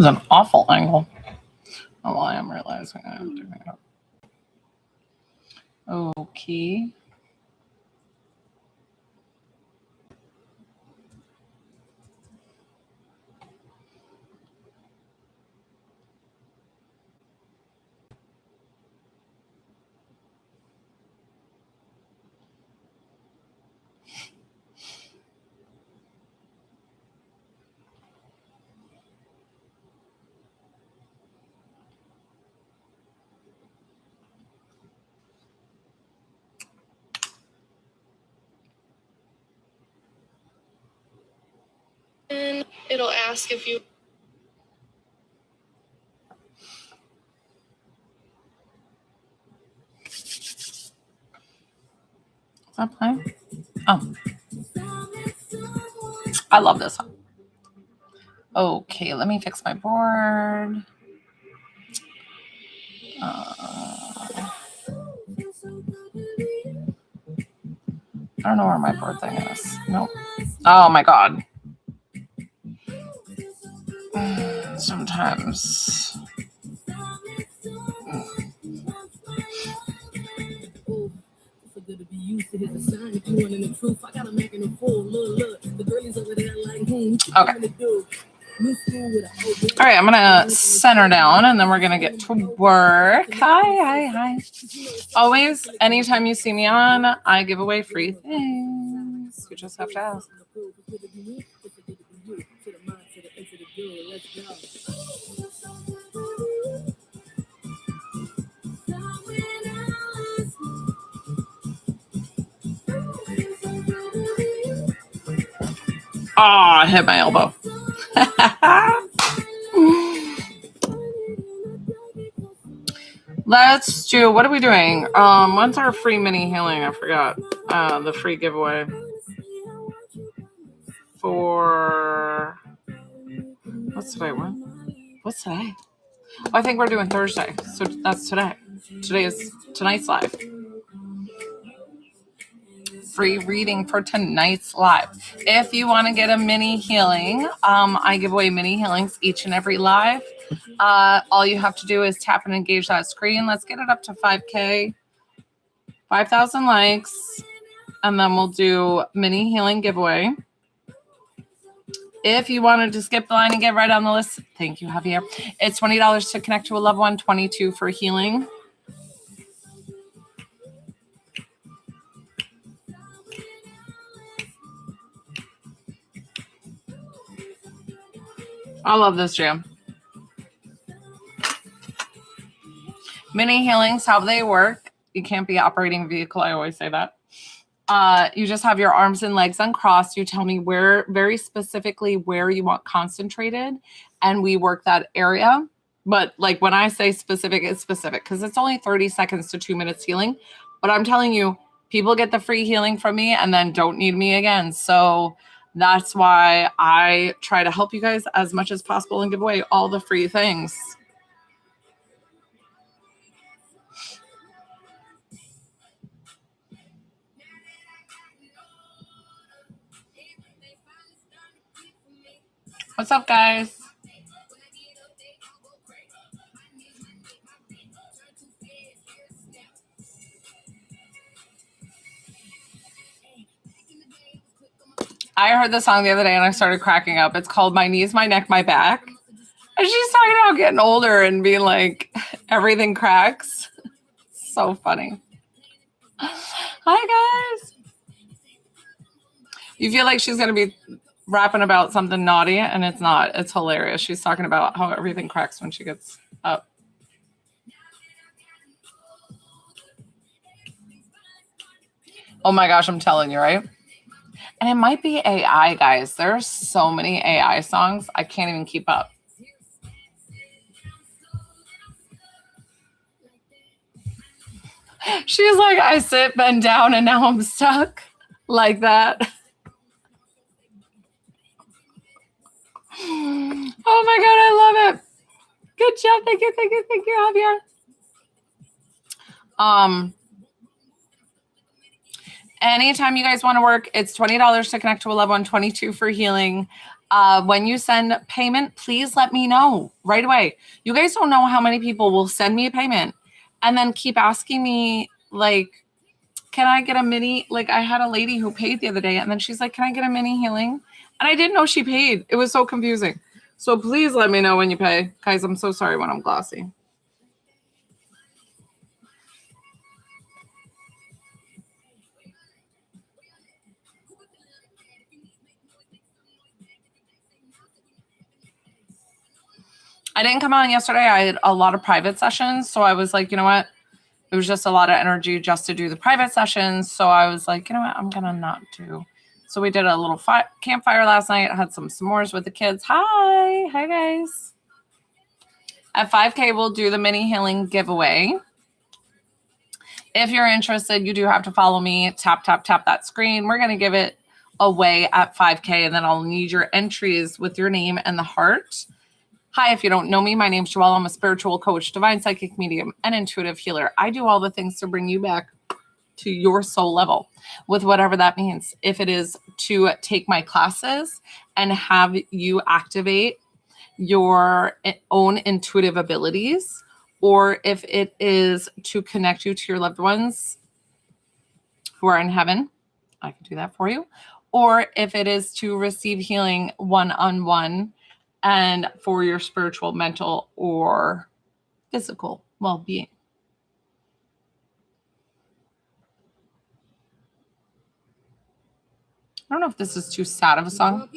was an awful angle. Oh, well, I am realizing I am doing it. Okay. And it'll ask if you. Is that playing? Oh. I love this song. Okay, let me fix my board. I don't know where my board thing is. Nope. Oh my god. Sometimes. Okay. All right, I'm gonna center down and then we're gonna get to work. Hi. Always, anytime you see me on, I give away free things. You just have to ask. I hit my elbow. Let's do, what are we doing? When's our free mini healing? I forgot. The free giveaway for, what's today? What's today? Oh, I think we're doing Thursday. So that's today. Tonight's live. Free reading for tonight's live. If you want to get a mini healing, I give away mini healings each and every live. All you have to do is tap and engage that screen. Let's get it up to 5K, 5,000 likes, and then we'll do mini healing giveaway. If you wanted to skip the line and get right on the list, thank you, Javier. It's $20 to connect to a loved one, $22 for healing. I love this jam. Mini healings, how they work. You can't be operating a vehicle. I always say that. You just have your arms and legs uncrossed. You tell me very specifically where you want concentrated, and we work that area. But like when I say specific, it's specific because it's only 30 seconds to 2 minutes healing. But I'm telling you, people get the free healing from me and then don't need me again. So that's why I try to help you guys as much as possible and give away all the free things. What's up, guys? I heard the song the other day and I started cracking up. It's called My Knees, My Neck, My Back. And she's talking about getting older and being like, everything cracks. So funny. Hi, guys. You feel like she's going to be rapping about something naughty, and it's not. It's hilarious. She's talking about how everything cracks when she gets up. Oh my gosh, I'm telling you, right? And it might be AI, guys. There's so many AI songs. I can't even keep up. She's like, I sit, bend down, and now I'm stuck. Like that. Oh my God, I love it. Good job. Thank you, Javier. Anytime you guys want to work, it's $20 to connect to a loved one, $22 for healing. When you send payment, please let me know right away. You guys don't know how many people will send me a payment and then keep asking me, like, can I get a mini? Like, I had a lady who paid the other day, and then she's like, can I get a mini healing? And I didn't know she paid. It was so confusing. So please let me know when you pay. Guys, I'm so sorry when I'm glossy. I didn't come on yesterday. I had a lot of private sessions. So I was like, you know what? It was just a lot of energy just to do the private sessions. So I was like, you know what? I'm going to not do. So we did a little campfire last night. I had some s'mores with the kids. Hi. Hi, guys. At 5K, we'll do the mini healing giveaway. If you're interested, you do have to follow me. Tap, tap, tap that screen. We're going to give it away at 5K, and then I'll need your entries with your name and the heart. Hi, if you don't know me, my name's Joelle. I'm a spiritual coach, divine psychic medium, and intuitive healer. I do all the things to bring you back to your soul level with whatever that means. If it is to take my classes and have you activate your own intuitive abilities, or if it is to connect you to your loved ones who are in heaven, I can do that for you. Or if it is to receive healing one-on-one and for your spiritual, mental, or physical well-being. I don't know if this is too sad of a song.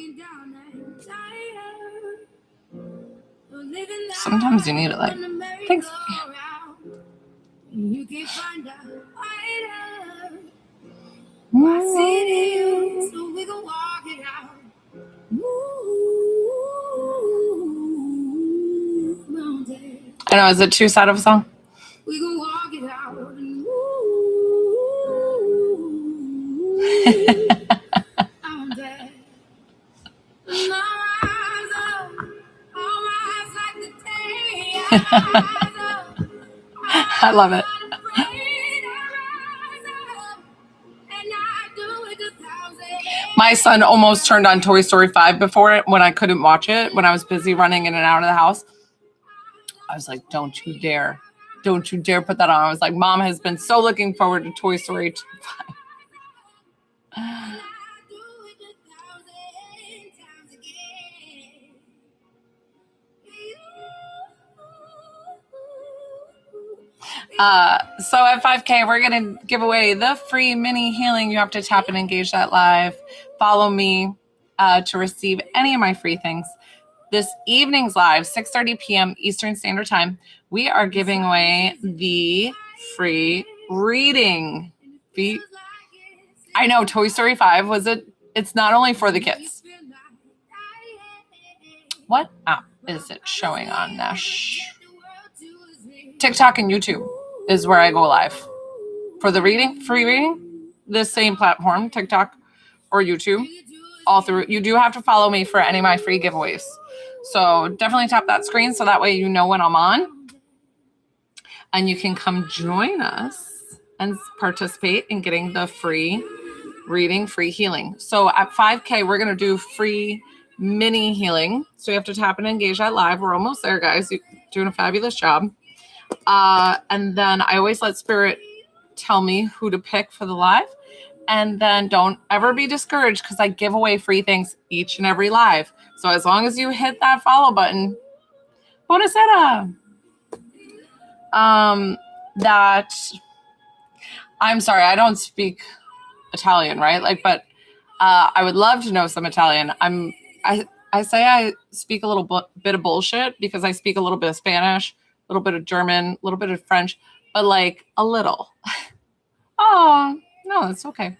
Sometimes you need it, like, thanks. You can find out later. I see it, so we can walk it out. I know, is it too sad of a song? We can walk it out. I love it. My son almost turned on Toy Story 5 before it when I couldn't watch it, when I was busy running in and out of the house. I was like, don't you dare. Don't you dare put that on. I was like, Mom has been so looking forward to Toy Story 5. So at 5K, we're going to give away the free mini healing. You have to tap and engage that live. Follow me to receive any of my free things. This evening's live, 6:30 p.m. Eastern Standard Time, we are giving away the free reading. I know Toy Story 5 was it. It's not only for the kids. What app is it showing on Nash? TikTok and YouTube is where I go live for the reading, free reading. The same platform, TikTok or YouTube, all through. You do have to follow me for any of my free giveaways. So definitely tap that screen so that way you know when I'm on. And you can come join us and participate in getting the free reading, free healing. So at 5K, we're going to do free mini healing. So you have to tap and engage that live. We're almost there, guys. You're doing a fabulous job. And then I always let Spirit tell me who to pick for the live. And then don't ever be discouraged because I give away free things each and every live. So as long as you hit that follow button, buonasera. That I'm sorry, I don't speak Italian, right? Like, but I would love to know some Italian. I say I speak a little bit of bullshit because I speak a little bit of Spanish, a little bit of German, a little bit of French, but like a little. Oh, no, that's okay.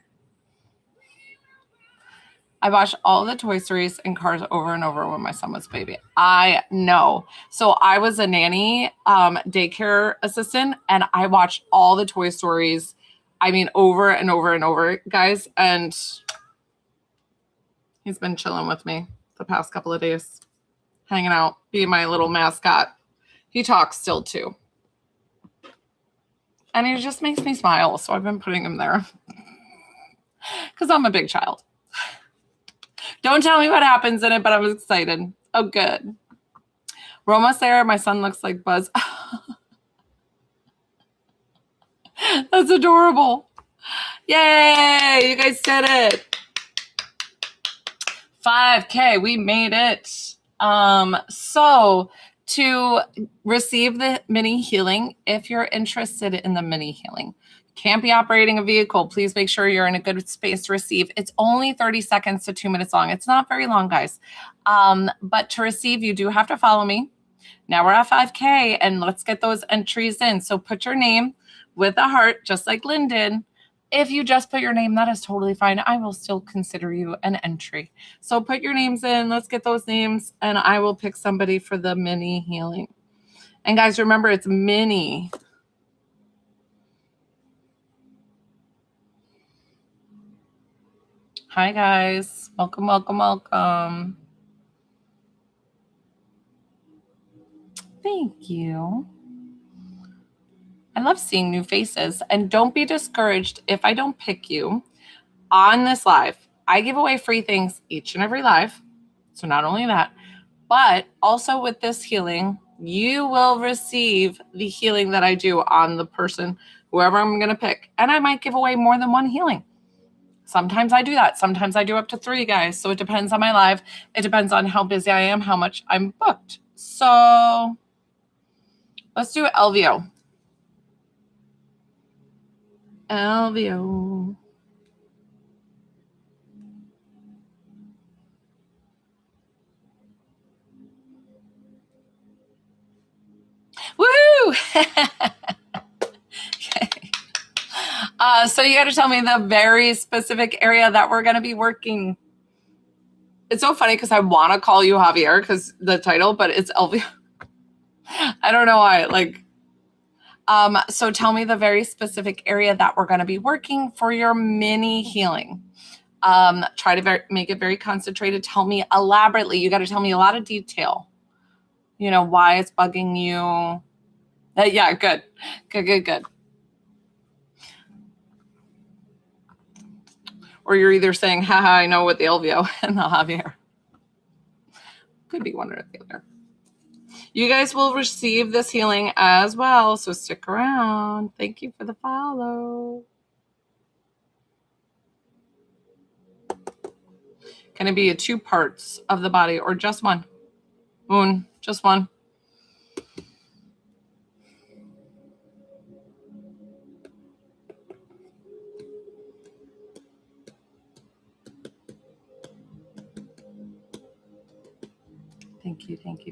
I watched all the Toy Stories and Cars over and over when my son was a baby. I know. So I was a nanny, daycare assistant, and I watched all the Toy Stories, I mean, over and over and over, guys. And he's been chilling with me the past couple of days, hanging out, being my little mascot. He talks still too. And he just makes me smile. So I've been putting him there because I'm a big child. Don't tell me what happens in it, but I was excited. Oh, good. We're almost there. My son looks like Buzz. That's adorable. Yay, you guys did it. 5K, we made it. So to receive the mini healing, if you're interested in the mini healing, can't be operating a vehicle, please make sure you're in a good space to receive. It's only 30 seconds to 2 minutes long. It's not very long, guys. But to receive, you do have to follow me. Now we're at 5K, and let's get those entries in. So put your name with a heart, just like Lynn did. If you just put your name, that is totally fine. I will still consider you an entry. So put your names in. Let's get those names, and I will pick somebody for the mini healing. And guys, remember, it's mini. Hi, guys. Welcome, welcome, welcome. Thank you. I love seeing new faces. And don't be discouraged if I don't pick you on this live. I give away free things each and every live. So not only that, but also with this healing, you will receive the healing that I do on the person, whoever I'm going to pick. And I might give away more than one healing. Sometimes I do that. Sometimes I do up to 3, guys. So it depends on my live. It depends on how busy I am, how much I'm booked. So let's do LVO. LVO. Woohoo! Okay. So you got to tell me the very specific area that we're going to be working. It's so funny because I want to call you Javier because the title, but it's LVO. I don't know why. So tell me the very specific area that we're going to be working for your mini healing. Try to make it very concentrated. Tell me elaborately. You got to tell me a lot of detail. You know, why it's bugging you. Yeah, good. Good. Or you're either saying, haha, I know what the LVO and the Javier. Could be one or the other. You guys will receive this healing as well, so stick around. Thank you for the follow. Can it be 2 parts of the body or just one? Moon, just one.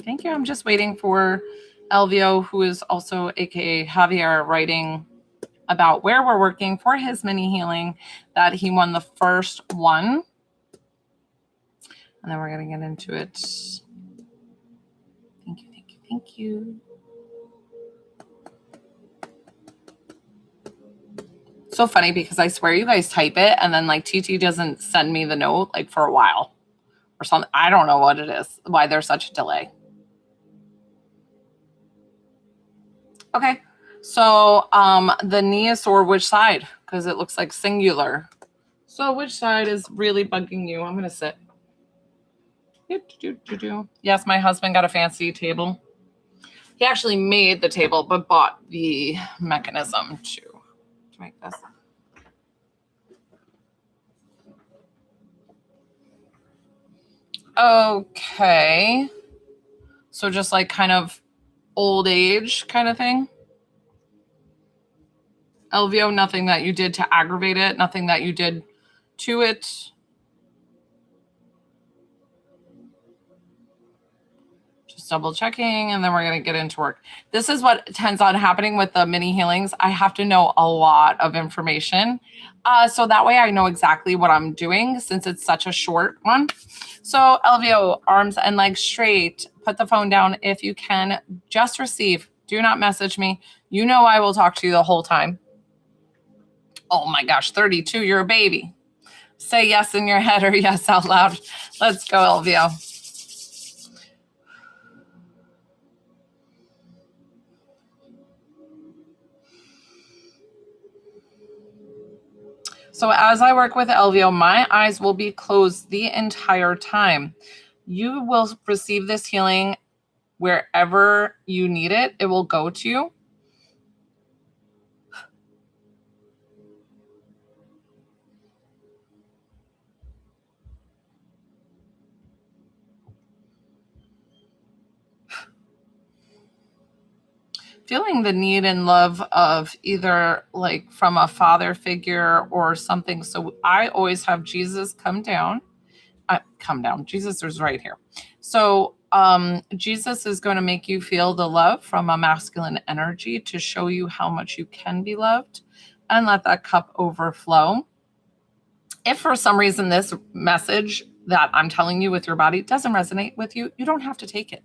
Thank you. I'm just waiting for LVO, who is also AKA Javier, writing about where we're working for his mini healing, that he won the first one. And then we're going to get into it. Thank you. So funny because I swear you guys type it and then like TT doesn't send me the note like for a while or something. I don't know what it is, why there's such a delay. Okay. So the knee is sore, which side? Because it looks like singular. So which side is really bugging you? I'm going to sit. Yes, my husband got a fancy table. He actually made the table, but bought the mechanism to make this. Okay. So just like kind of old age kind of thing. LVO, nothing that you did to aggravate it, nothing that you did to it. Just double checking, and then we're going to get into work. This is what tends on happening with the mini healings. I have to know a lot of information. So that way I know exactly what I'm doing since it's such a short one. So LVO, arms and legs straight. Put the phone down if you can. Just receive. Do not message me. You know I will talk to you the whole time. Oh my gosh, 32, you're a baby. Say yes in your head or yes out loud. Let's go, LVO. So as I work with Elvio, my eyes will be closed the entire time. You will receive this healing wherever you need it. It will go to you. Feeling the need and love of either like from a father figure or something. So I always have Jesus come down. Jesus is right here. So Jesus is going to make you feel the love from a masculine energy to show you how much you can be loved and let that cup overflow. If for some reason this message that I'm telling you with your body doesn't resonate with you, you don't have to take it.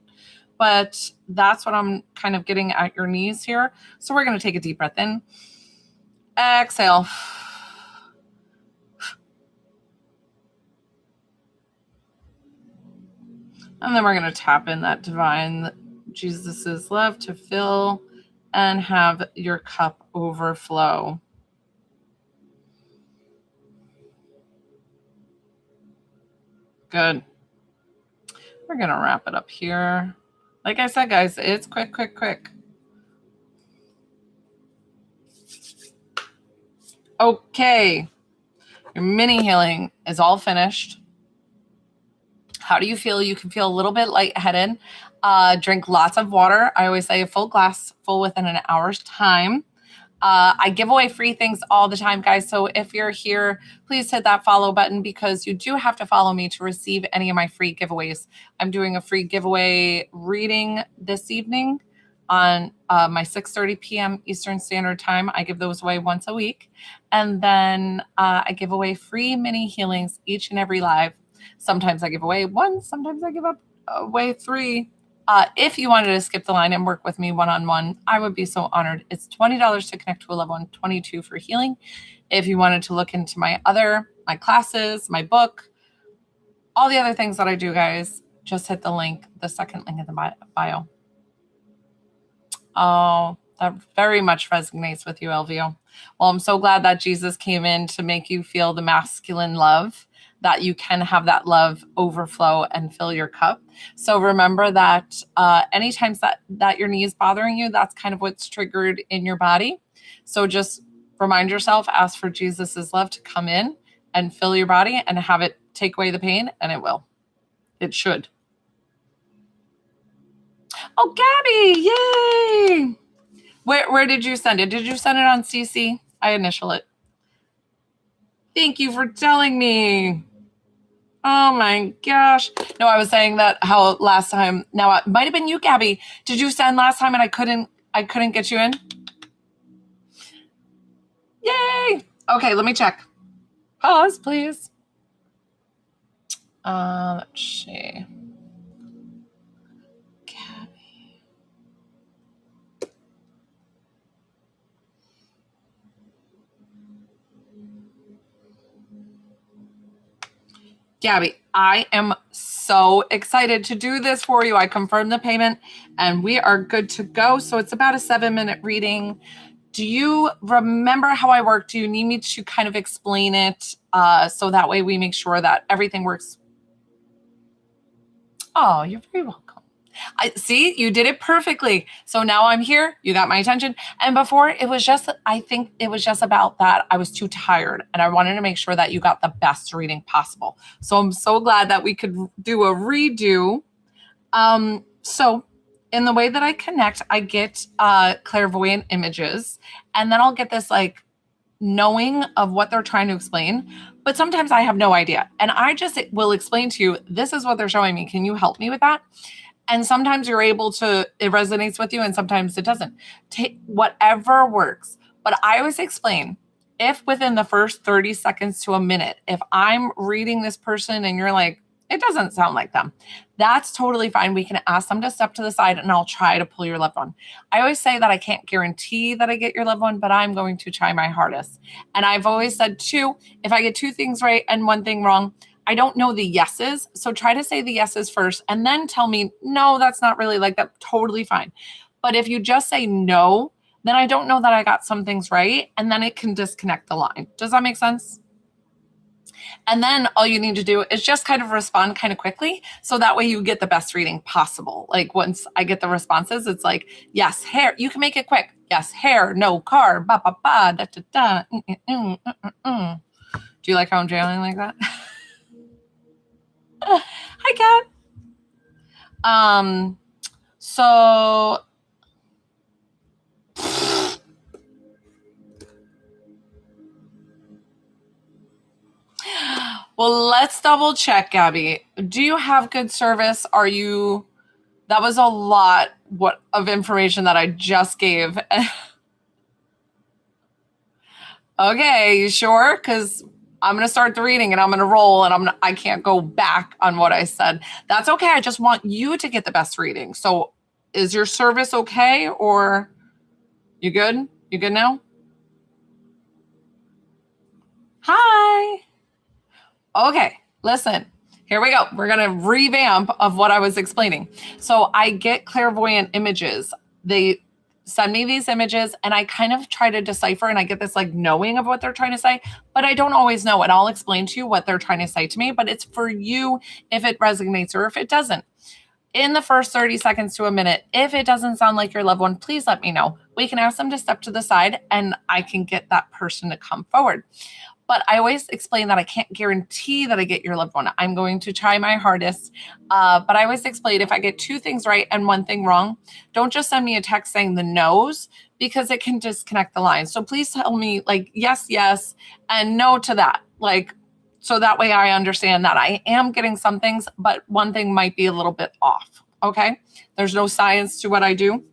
But that's what I'm kind of getting at your knees here. So we're going to take a deep breath in. Exhale. And then we're going to tap in that divine Jesus's love to fill and have your cup overflow. Good. We're going to wrap it up here. Like I said, guys, it's quick, quick, quick. Okay. Your mini healing is all finished. How do you feel? You can feel a little bit lightheaded. Drink lots of water. I always say a full glass full within an hour's time. I give away free things all the time, guys. So if you're here, please hit that follow button because you do have to follow me to receive any of my free giveaways. I'm doing a free giveaway reading this evening on my 6:30 p.m. Eastern Standard Time. I give those away once a week. And then I give away free mini healings each and every live. Sometimes I give away one, sometimes I give away three. If you wanted to skip the line and work with me one-on-one, I would be so honored. It's $20 to connect to a loved one, $22 for healing. If you wanted to look into my classes, my book, all the other things that I do, guys, just hit the link, the second link in the bio. Oh, that very much resonates with you, Elvio. Well, I'm so glad that Jesus came in to make you feel the masculine love, that you can have that love overflow and fill your cup. So remember that anytime that your knee is bothering you, that's kind of what's triggered in your body. So just remind yourself, ask for Jesus's love to come in and fill your body and have it take away the pain, and it will. It should. Oh, Gabby, yay! Where did you send it? Did you send it on CC? I initial it. Thank you for telling me. Oh my gosh. No, I was saying that how last time, now it might have been you, Gabby. Did you send last time and I couldn't get you in? Yay. Okay, let me check. Pause, please. Let's see. Gabby, I am so excited to do this for you. I confirmed the payment and we are good to go. So it's about a 7-minute reading. Do you remember how I work? Do you need me to kind of explain it so that way we make sure that everything works? Oh, you're very welcome. I see, you did it perfectly. So now I'm here. You got my attention. And before it was just, I think it was just about that. I was too tired and I wanted to make sure that you got the best reading possible. So I'm so glad that we could do a redo. So in the way that I connect, I get clairvoyant images and then I'll get this like knowing of what they're trying to explain. But sometimes I have no idea. And I just will explain to you, this is what they're showing me. Can you help me with that? And sometimes you're able to, it resonates with you and sometimes it doesn't. Take whatever works. But I always explain, if within the first 30 seconds to a minute, if I'm reading this person and you're like, it doesn't sound like them, that's totally fine. We can ask them to step to the side and I'll try to pull your loved one. I always say that I can't guarantee that I get your loved one, but I'm going to try my hardest. And I've always said too, if I get 2 things right and 1 thing wrong, I don't know the yeses. So try to say the yeses first and then tell me, no, that's not really like that. Totally fine. But if you just say no, then I don't know that I got some things right. And then it can disconnect the line. Does that make sense? And then all you need to do is just kind of respond kind of quickly. So that way you get the best reading possible. Like once I get the responses, it's like, yes, hair. You can make it quick. Yes, hair, no car, ba, ba, ba, da, da, da. Do you like how I'm jailing like that? Hi, Kat. So well, let's double check, Gabby. Do you have good service? That was a lot of information that I just gave. Okay, you sure? Because I'm going to start the reading and I'm going to roll and I can't go back on what I said. That's okay. I just want you to get the best reading. So is your service okay or you good? You good now? Hi. Okay, listen. Here we go. We're going to revamp of what I was explaining. So I get clairvoyant images. They send me these images and I kind of try to decipher and I get this like knowing of what they're trying to say, but I don't always know. And I'll explain to you what they're trying to say to me, but it's for you if it resonates or if it doesn't. In the first 30 seconds to a minute, if it doesn't sound like your loved one, please let me know. We can ask them to step to the side and I can get that person to come forward. But I always explain that I can't guarantee that I get your loved one. I'm going to try my hardest. But I always explain if I get 2 things right and 1 thing wrong, don't just send me a text saying the no's because it can disconnect the lines. So please tell me like, yes, yes, and no to that. Like, so that way I understand that I am getting some things, but 1 thing might be a little bit off. Okay. There's no science to what I do.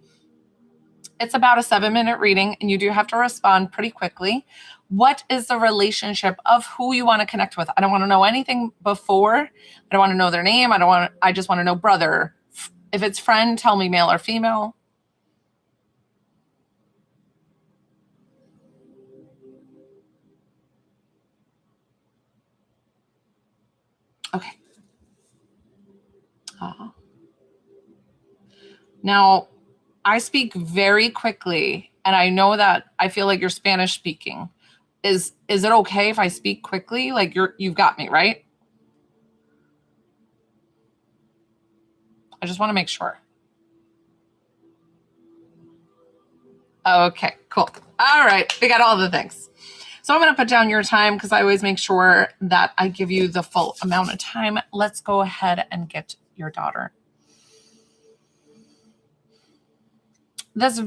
It's about a 7-minute reading and you do have to respond pretty quickly. What is the relationship of who you want to connect with? I don't want to know anything before. I don't want to know their name. I just want to know brother. If it's friend, tell me male or female. Okay. Now, I speak very quickly and I know that I feel like you're Spanish speaking. Is it okay if I speak quickly? Like you've got me, right? I just want to make sure. Okay, cool. All right, we got all the things. So I'm going to put down your time because I always make sure that I give you the full amount of time. Let's go ahead and get your daughter. This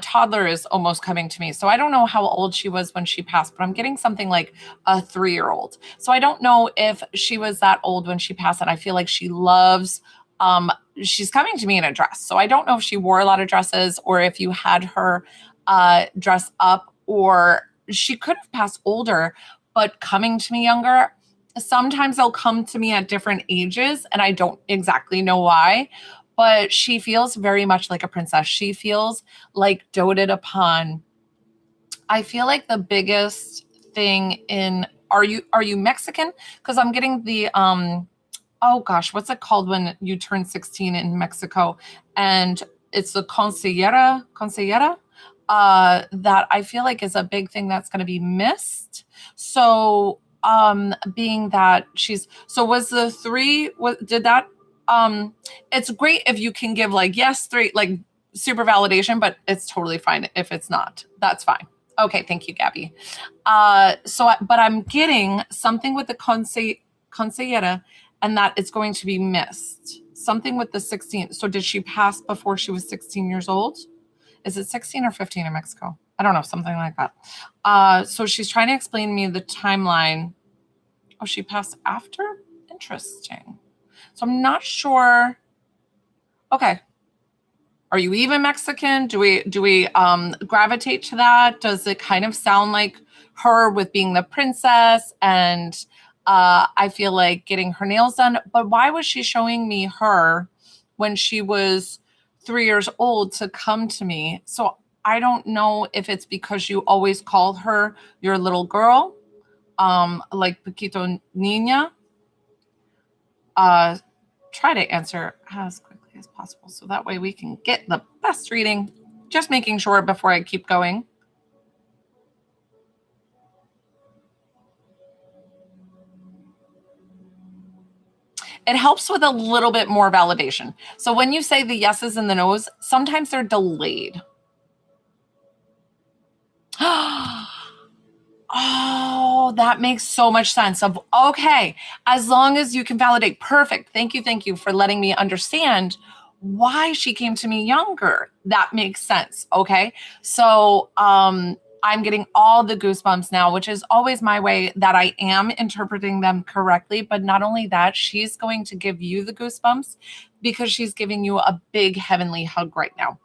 toddler is almost coming to me. So I don't know how old she was when she passed, but I'm getting something like a 3-year-old. So I don't know if she was that old when she passed, and I feel like she loves, she's coming to me in a dress. So I don't know if she wore a lot of dresses or if you had her dress up, or she could have passed older, but coming to me younger. Sometimes they'll come to me at different ages and I don't exactly know why. But she feels very much like a princess. She feels like doted upon. I feel like the biggest thing are you Mexican? Because I'm getting the oh gosh, what's it called when you turn 16 in Mexico? And it's the consellera that I feel like is a big thing that's going to be missed. So being that was the 3, did that it's great if you can give like yes 3 like super validation, but it's totally fine if it's not. That's fine. Okay, thank you, Gabby. But I'm getting something with the consellera and that it's going to be missed. Something with the 16. So did she pass before she was 16 years old? Is it 16 or 15 in Mexico? I don't know, something like that. So she's trying to explain to me the timeline. Oh, she passed after? Interesting. So I'm not sure. Okay. Are you even Mexican? Do we gravitate to that? Does it kind of sound like her with being the princess? And I feel like getting her nails done. But why was she showing me her when she was 3 years old to come to me? So I don't know if it's because you always called her your little girl, like Paquito Niña. Try to answer as quickly as possible so that way we can get the best reading. Just making sure before I keep going. It helps with a little bit more validation. So when you say the yeses and the nos, sometimes they're delayed. Oh, that makes so much sense. Okay, as long as you can validate. Perfect. Thank you for letting me understand why she came to me younger. That makes sense. Okay. So I'm getting all the goosebumps now, which is always my way that I am interpreting them correctly. But not only that, she's going to give you the goosebumps because she's giving you a big heavenly hug right now.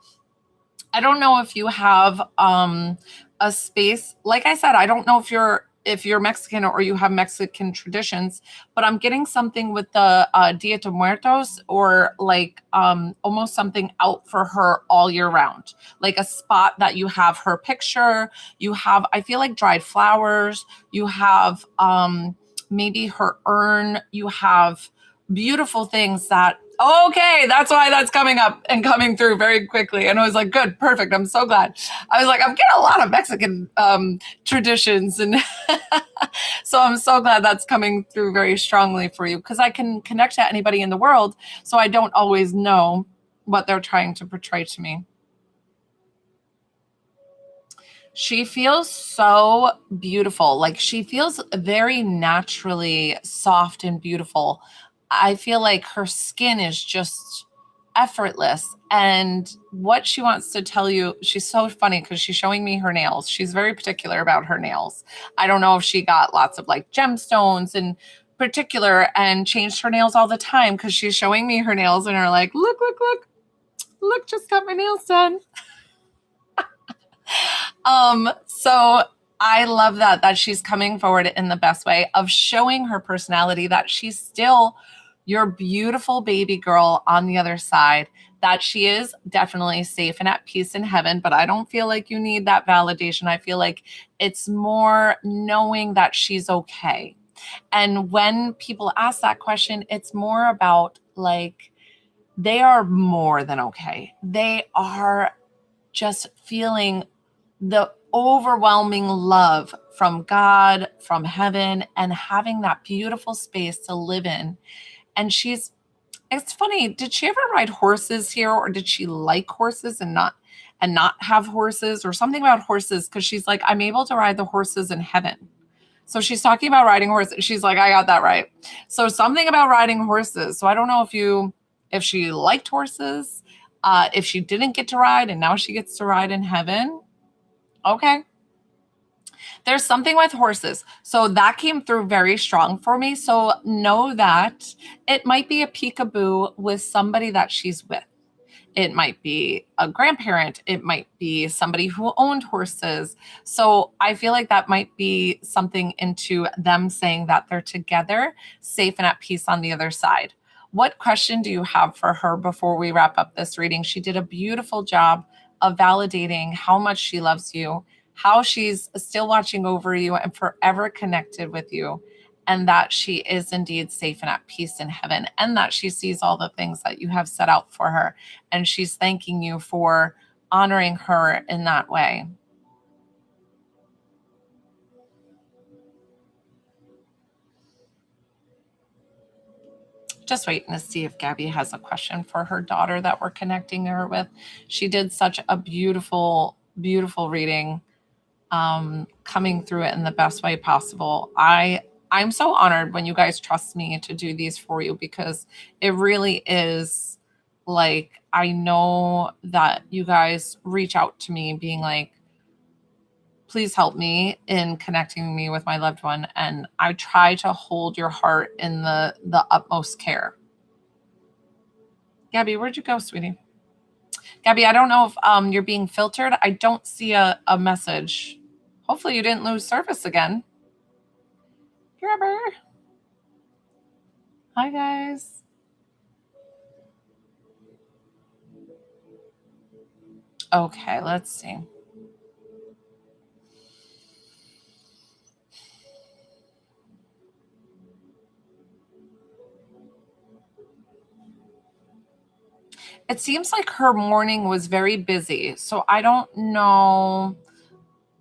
I don't know if you have a space. Like I said, I don't know if you're Mexican or you have Mexican traditions, but I'm getting something with the Dia de Muertos, or like almost something out for her all year round, like a spot that you have her picture. You have, I feel like, dried flowers. You have maybe her urn. You have beautiful things that, okay, that's why that's coming up and coming through very quickly. And I was like, good, perfect. I'm so glad. I was like, I'm getting a lot of Mexican traditions. And so I'm so glad that's coming through very strongly for you, because I can connect to anybody in the world. So I don't always know what they're trying to portray to me. She feels so beautiful. Like, she feels very naturally soft and beautiful. I feel like her skin is just effortless. And what she wants to tell you, she's so funny because she's showing me her nails. She's very particular about her nails. I don't know if she got lots of like gemstones in particular and changed her nails all the time, because she's showing me her nails and are like, look, just got my nails done. So I love that she's coming forward in the best way of showing her personality, that she's still your beautiful baby girl on the other side, that she is definitely safe and at peace in heaven. But I don't feel like you need that validation. I feel like it's more knowing that she's okay. And when people ask that question, it's more about like, they are more than okay. They are just feeling the overwhelming love from God, from heaven, and having that beautiful space to live in. And it's funny, did she ever ride horses here, or did she like horses and not have horses, or something about horses? Because she's like, I'm able to ride the horses in heaven. So she's talking about riding horses. She's like, I got that right. So something about riding horses. So I don't know if she liked horses, if she didn't get to ride and now she gets to ride in heaven. Okay. There's something with horses. So that came through very strong for me. So know that it might be a peekaboo with somebody that she's with. It might be a grandparent. It might be somebody who owned horses. So I feel like that might be something into them saying that they're together, safe and at peace on the other side. What question do you have for her before we wrap up this reading? She did a beautiful job of validating how much she loves you, how she's still watching over you and forever connected with you, and that she is indeed safe and at peace in heaven, and that she sees all the things that you have set out for her. And she's thanking you for honoring her in that way. Just waiting to see if Gabby has a question for her daughter that we're connecting her with. She did such a beautiful, beautiful reading, coming through it in the best way possible. I'm so honored when you guys trust me to do these for you, because it really is like, I know that you guys reach out to me being like, please help me in connecting me with my loved one. And I try to hold your heart in the utmost care. Gabby, where'd you go, sweetie? Gabby, I don't know if you're being filtered. I don't see a message. Hopefully you didn't lose service again. Grabber. Hi, guys. Okay, let's see. It seems like her morning was very busy. So I don't know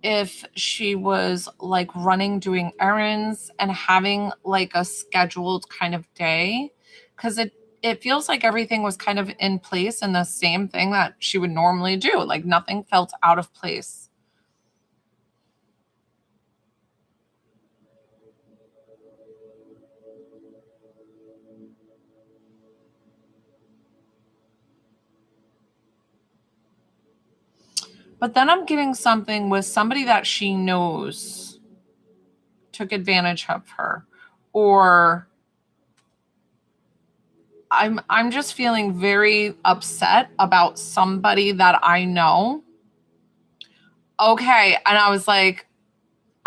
if she was like running, doing errands and having like a scheduled kind of day. because it feels like everything was kind of in place and the same thing that she would normally do. Like nothing felt out of place. But then I'm getting something with somebody that she knows took advantage of her, or I'm just feeling very upset about somebody that I know. Okay, and I was like,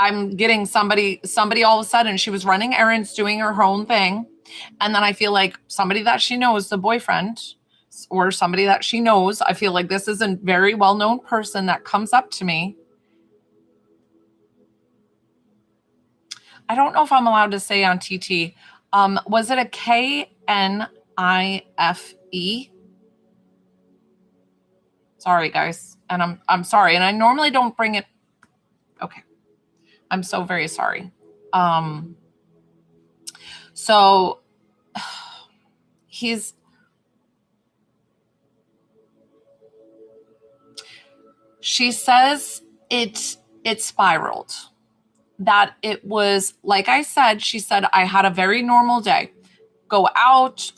I'm getting somebody all of a sudden, she was running errands, doing her own thing, and then I feel like somebody that she knows, the boyfriend or somebody that she knows, I feel like this is a very well-known person that comes up to me. I don't know if I'm allowed to say on TT. Was it a KNIFE? Sorry, guys. And I'm sorry. And I normally don't bring it. Okay. I'm so very sorry. So she says it spiraled. That it was, like I said, she said, I had a very normal day. Go out.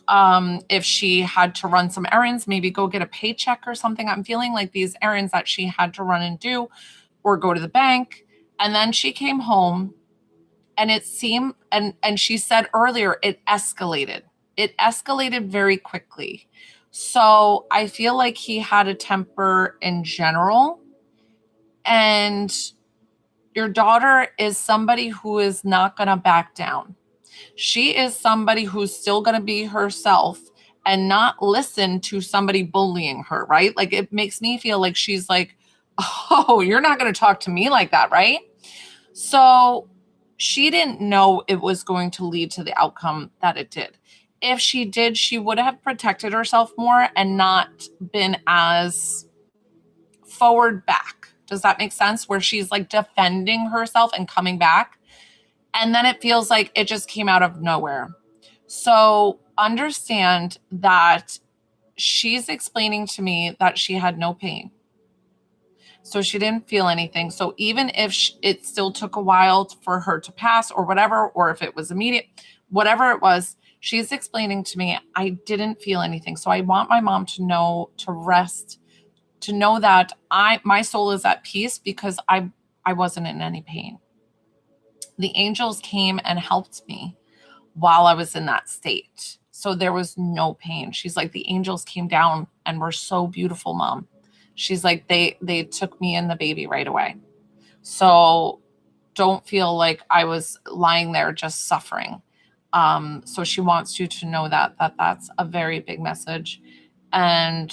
If she had to run some errands, maybe go get a paycheck or something. I'm feeling like these errands that she had to run and do, or go to the bank. And then she came home and it seemed, and she said earlier, it escalated. It escalated very quickly. So I feel like he had a temper in general. And your daughter is somebody who is not going to back down. She is somebody who's still going to be herself and not listen to somebody bullying her, right? Like it makes me feel like she's like, oh, you're not going to talk to me like that, right? So she didn't know it was going to lead to the outcome that it did. If she did, she would have protected herself more and not been as forward back. Does that make sense? Where she's like defending herself and coming back. And then it feels like it just came out of nowhere. So understand that she's explaining to me that she had no pain. So she didn't feel anything. So even if it still took a while for her to pass or whatever, or if it was immediate, whatever it was, she's explaining to me, I didn't feel anything. So I want my mom to know, to rest, to know that my soul is at peace because I wasn't in any pain. The angels came and helped me while I was in that state. So there was no pain. She's like, the angels came down and were so beautiful, Mom. She's like, they took me and the baby right away. So don't feel like I was lying there just suffering. So she wants you to know that that's a very big message. And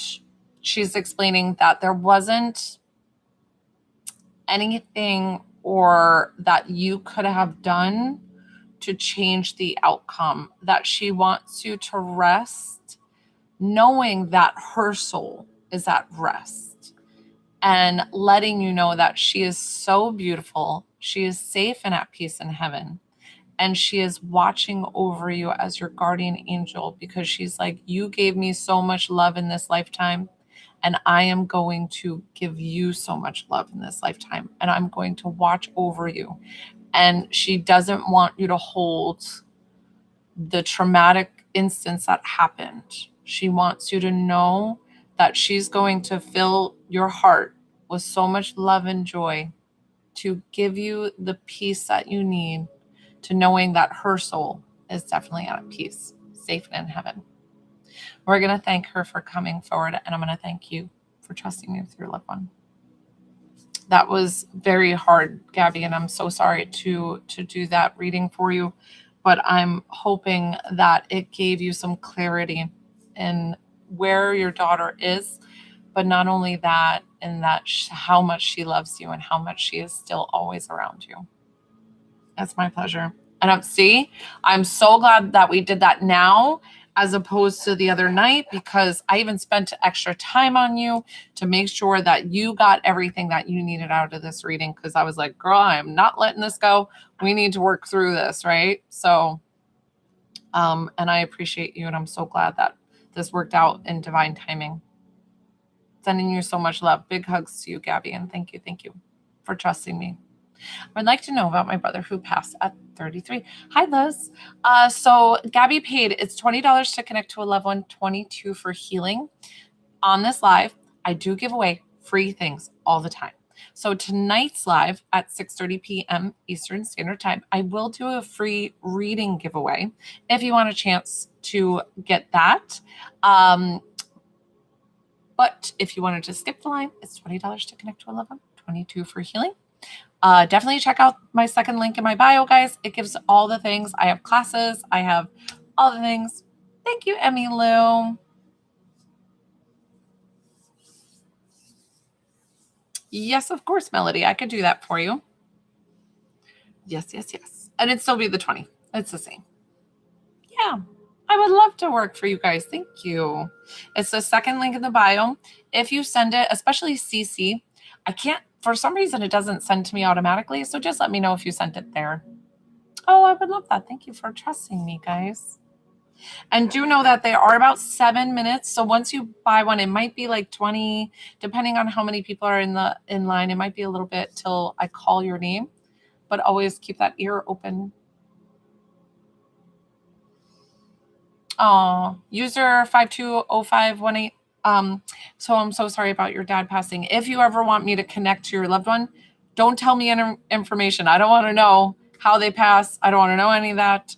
she's explaining that there wasn't anything or that you could have done to change the outcome, that she wants you to rest knowing that her soul is at rest and letting you know that she is so beautiful, she is safe and at peace in heaven, and she is watching over you as your guardian angel, because she's like, you gave me so much love in this lifetime, and I am going to give you so much love in this lifetime, and I'm going to watch over you. And she doesn't want you to hold the traumatic instance that happened. She wants you to know that she's going to fill your heart with so much love and joy to give you the peace that you need, to knowing that her soul is definitely at peace, safe and in heaven. We're going to thank her for coming forward, and I'm going to thank you for trusting me with your loved one. That was very hard, Gabby, and I'm so sorry to do that reading for you, but I'm hoping that it gave you some clarity in where your daughter is, but not only that, in that how much she loves you and how much she is still always around you. That's my pleasure. And I'm so glad that we did that now as opposed to the other night, because I even spent extra time on you to make sure that you got everything that you needed out of this reading, because I was like, girl, I am not letting this go. We need to work through this, right? So And I appreciate you, and I'm so glad that this worked out in divine timing. Sending you so much love. Big hugs to you, Gabby, and thank you for trusting me. I'd like to know about my brother who passed at 33. Hi, Liz. So Gabby paid, it's $20 to connect to a loved one, $22 for healing. On this live, I do give away free things all the time. So tonight's live at 6:30 p.m. Eastern Standard Time, I will do a free reading giveaway if you want a chance to get that. But if you wanted to skip the line, it's $20 to connect to a loved one, $22 for healing. Definitely check out my second link in my bio, guys. It gives all the things. I have classes. I have all the things. Thank you, Emmy Lou. Yes, of course, Melody. I could do that for you. Yes. And it'd still be the 20. It's the same. Yeah, I would love to work for you guys. Thank you. It's the second link in the bio. If you send it, especially CC, I can't, for some reason, it doesn't send to me automatically. So just let me know if you sent it there. Oh, I would love that. Thank you for trusting me, guys. And do know that they are about 7 minutes. So once you buy one, it might be like 20, depending on how many people are in line. It might be a little bit till I call your name, but always keep that ear open. Oh, user 520518. So I'm so sorry about your dad passing. If you ever want me to connect to your loved one, don't tell me any information. I don't want to know how they pass. I don't want to know any of that.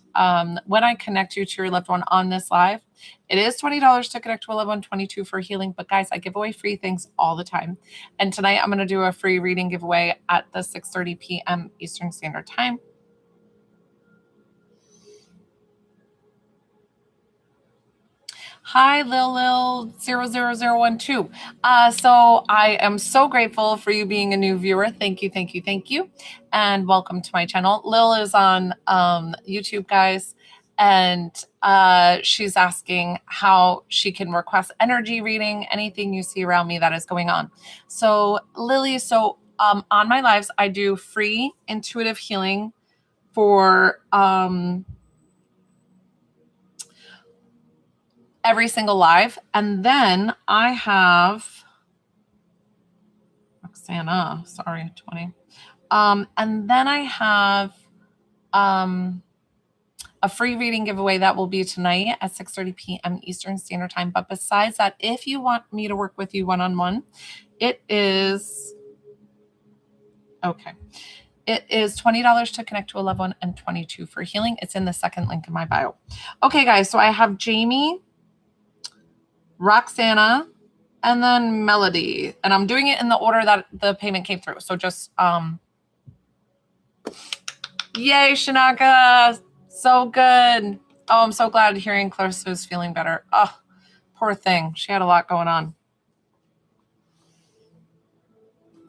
When I connect you to your loved one on this live, it is $20 to connect to a loved one, $22 for healing. But guys, I give away free things all the time. And tonight I'm going to do a free reading giveaway at the 6:30 p.m. Eastern Standard Time. Hi, Lil000012. So I am so grateful for you being a new viewer. Thank you. And welcome to my channel. Lil is on YouTube, guys. And she's asking how she can request energy reading, anything you see around me that is going on. So Lily, on my lives, I do free intuitive healing for every single live. And then I have Roxana, sorry, 20. And then I have a free reading giveaway that will be tonight at 6:30 p.m. Eastern Standard Time. But besides that, if you want me to work with you one-on-one, it is $20 to connect to a loved one and $22 for healing. It's in the second link in my bio. Okay, guys, so I have Jamie, Roxana, and then Melody. And I'm doing it in the order that the payment came through. So just, yay, Shanaka. So good. Oh, I'm so glad hearing Clarissa is feeling better. Oh, poor thing. She had a lot going on.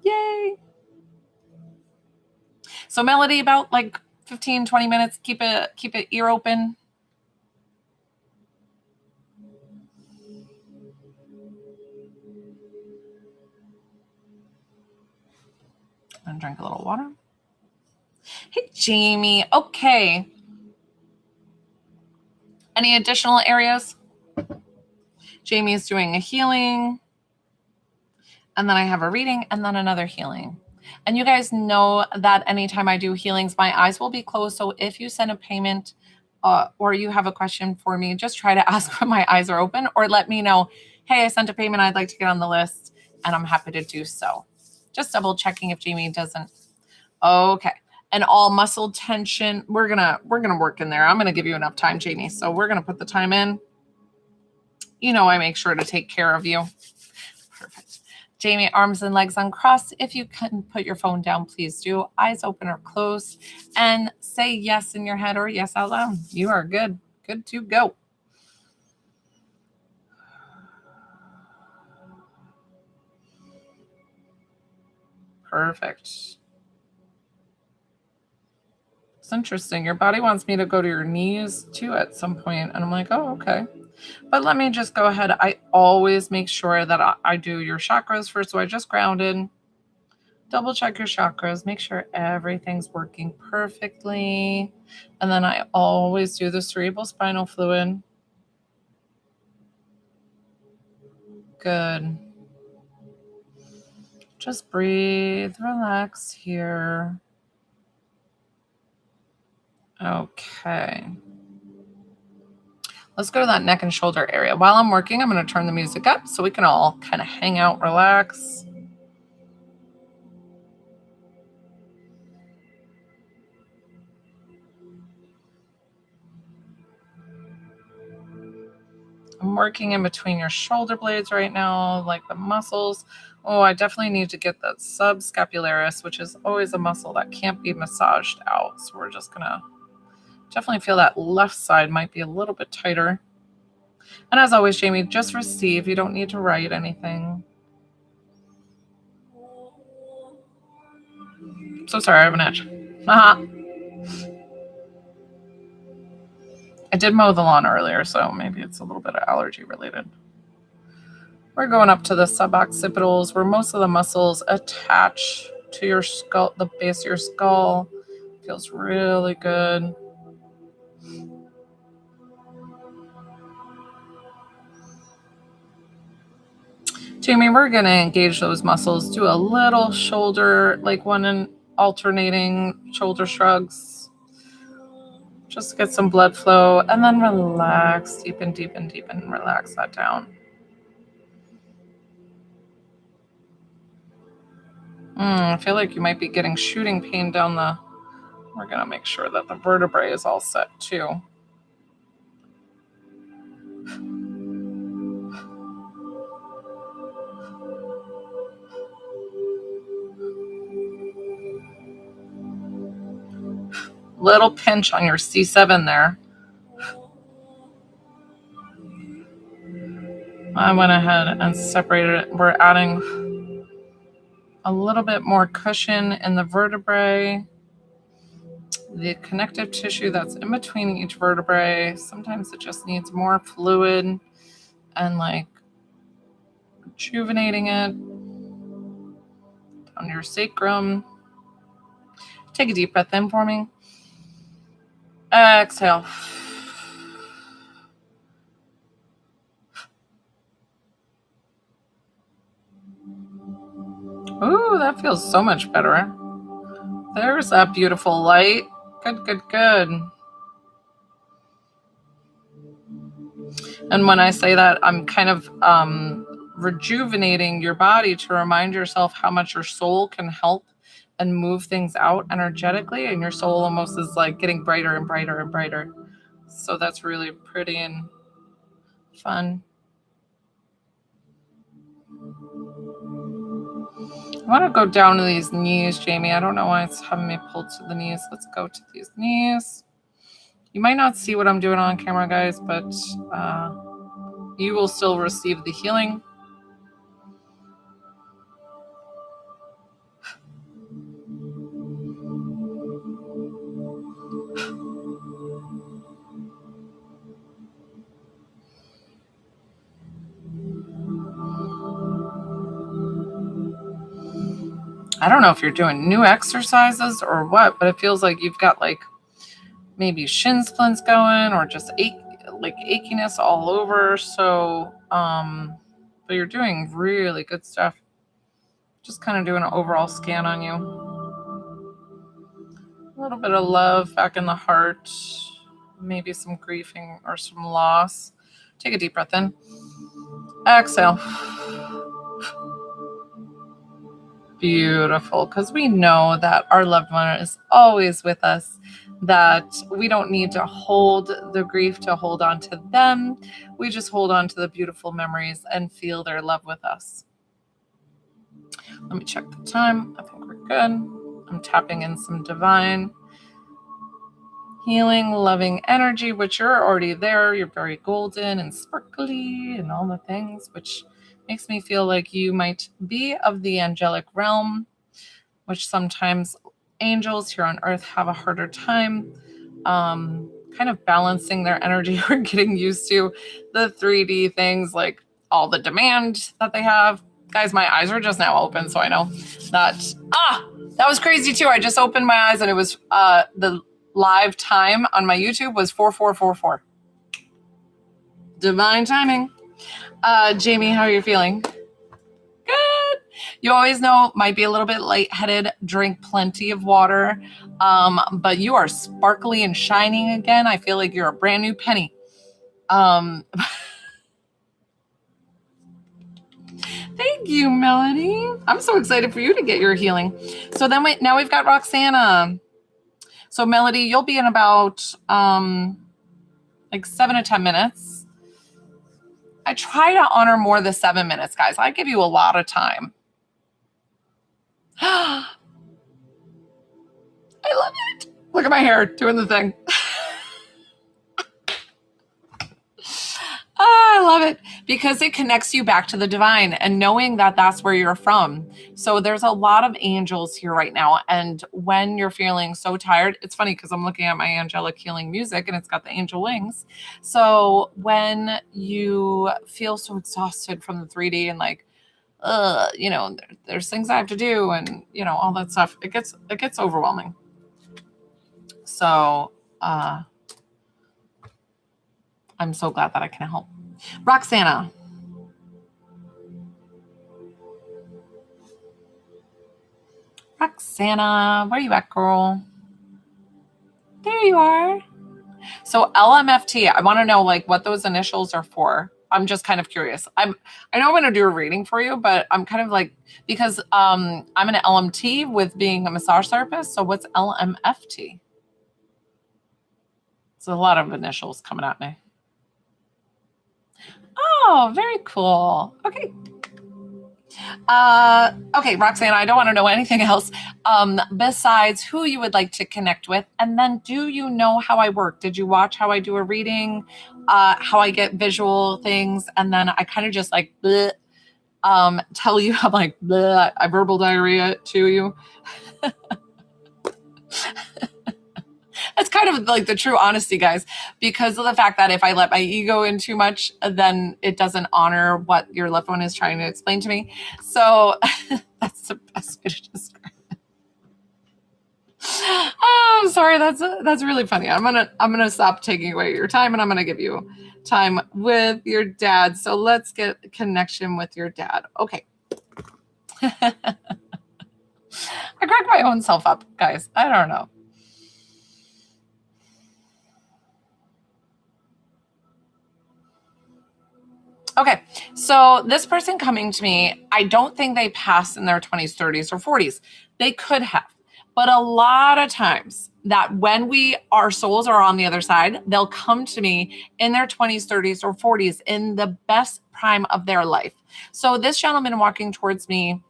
Yay. So Melody, about like 15, 20 minutes. Keep it ear open. And drink a little water. Hey, Jamie. Okay. Any additional areas? Jamie is doing a healing. And then I have a reading and then another healing. And you guys know that anytime I do healings, my eyes will be closed. So if you send a payment or you have a question for me, just try to ask when my eyes are open or let me know, hey, I sent a payment. I'd like to get on the list. And I'm happy to do so. Just double checking if Jamie doesn't. Okay. And all muscle tension. We're gonna work in there. I'm gonna give you enough time, Jamie. So we're gonna put the time in. You know, I make sure to take care of you. Perfect. Jamie, arms and legs uncrossed. If you can put your phone down, please do. Eyes open or closed. And say yes in your head or yes out loud. You are good. Good to go. Perfect. It's interesting. Your body wants me to go to your knees too at some point. And I'm like, oh, okay. But let me just go ahead. I always make sure that I do your chakras first. So I just grounded. Double check your chakras, make sure everything's working perfectly. And then I always do the cerebral spinal fluid. Good. Just breathe, relax here. Okay. Let's go to that neck and shoulder area. While I'm working, I'm going to turn the music up so we can all kind of hang out, relax. I'm working in between your shoulder blades right now, like the muscles. Oh, I definitely need to get that subscapularis, which is always a muscle that can't be massaged out. So we're just going to definitely feel that left side might be a little bit tighter. And as always, Jamie, just receive. You don't need to write anything. So sorry, I have an itch. I did mow the lawn earlier, so maybe it's a little bit of allergy related. We're going up to the suboccipitals, where most of the muscles attach to your skull, the base of your skull. Feels really good. Jamie, we're going to engage those muscles. Do a little shoulder, like one in alternating shoulder shrugs. Just to get some blood flow, and then relax, deepen, deepen, deepen, relax that down. I feel like you might be getting shooting pain down the... We're going to make sure that the vertebrae is all set too. Little pinch on your C7 there. I went ahead and separated it. We're adding a little bit more cushion in the vertebrae. The connective tissue that's in between each vertebrae, sometimes it just needs more fluid and like rejuvenating it. Down your sacrum. Take a deep breath in for me. Exhale. Ooh, that feels so much better. There's that beautiful light. Good, good, good. And when I say that, I'm kind of rejuvenating your body to remind yourself how much your soul can help and move things out energetically. And your soul almost is like getting brighter and brighter and brighter. So that's really pretty and fun. I want to go down to these knees, Jamie. I don't know why it's having me pull to the knees. Let's go to these knees. You might not see what I'm doing on camera, guys, but you will still receive the healing. I don't know if you're doing new exercises or what, but it feels like you've got like maybe shin splints going or just achiness all over. So, but you're doing really good stuff. Just kind of doing an overall scan on you. A little bit of love back in the heart, maybe some grieving or some loss. Take a deep breath in. Exhale. Beautiful, because we know that our loved one is always with us, that we don't need to hold the grief to hold on to them. We just hold on to the beautiful memories and feel their love with us. Let me check the time. I think we're good. I'm tapping in some divine healing, loving energy, which you're already there. You're very golden and sparkly and all the things, which makes me feel like you might be of the angelic realm, which sometimes angels here on earth have a harder time kind of balancing their energy or getting used to the 3D things, like all the demand that they have. Guys, my eyes are just now open, so I know that. That was crazy too. I just opened my eyes and it was the live time on my YouTube was 4444. Divine timing. Jamie, how are you feeling? Good. You always know, might be a little bit lightheaded. Drink plenty of water. But you are sparkly and shining again. I feel like you're a brand new penny. Thank you, Melody. I'm so excited for you to get your healing. So then now we've got Roxana. So Melody, you'll be in about like 7 to 10 minutes. I try to honor more the 7 minutes, guys. I give you a lot of time. I love it. Look at my hair doing the thing. I love it because it connects you back to the divine and knowing that that's where you're from. So there's a lot of angels here right now. And when you're feeling so tired, it's funny because I'm looking at my angelic healing music and it's got the angel wings. So when you feel so exhausted from the 3D and like, there's things I have to do and, all that stuff, it gets overwhelming. So, I'm so glad that I can help. Roxana. Roxana, where are you at, girl? There you are. So LMFT, I want to know like what those initials are for. I'm just kind of curious. I know I'm going to do a reading for you, but I'm kind of like, because I'm an LMT with being a massage therapist. So what's LMFT? It's a lot of initials coming at me. Oh, very cool. Okay. Okay, Roxanne, I don't want to know anything else besides who you would like to connect with. And then do you know how I work? Did you watch how I do a reading, how I get visual things? And then I kind of just like bleh, tell you, I'm like, bleh, I verbal diarrhea to you. That's kind of like the true honesty, guys, because of the fact that if I let my ego in too much, then it doesn't honor what your loved one is trying to explain to me. So that's the best way to describe it. Oh, I'm sorry. That's really funny. I'm gonna stop taking away your time and I'm gonna give you time with your dad. So let's get a connection with your dad. Okay. I crack my own self up, guys. I don't know. Okay, so this person coming to me, I don't think they passed in their 20s, 30s, or 40s. They could have. But a lot of times that when our souls are on the other side, they'll come to me in their 20s, 30s, or 40s in the best prime of their life. So this gentleman walking towards me,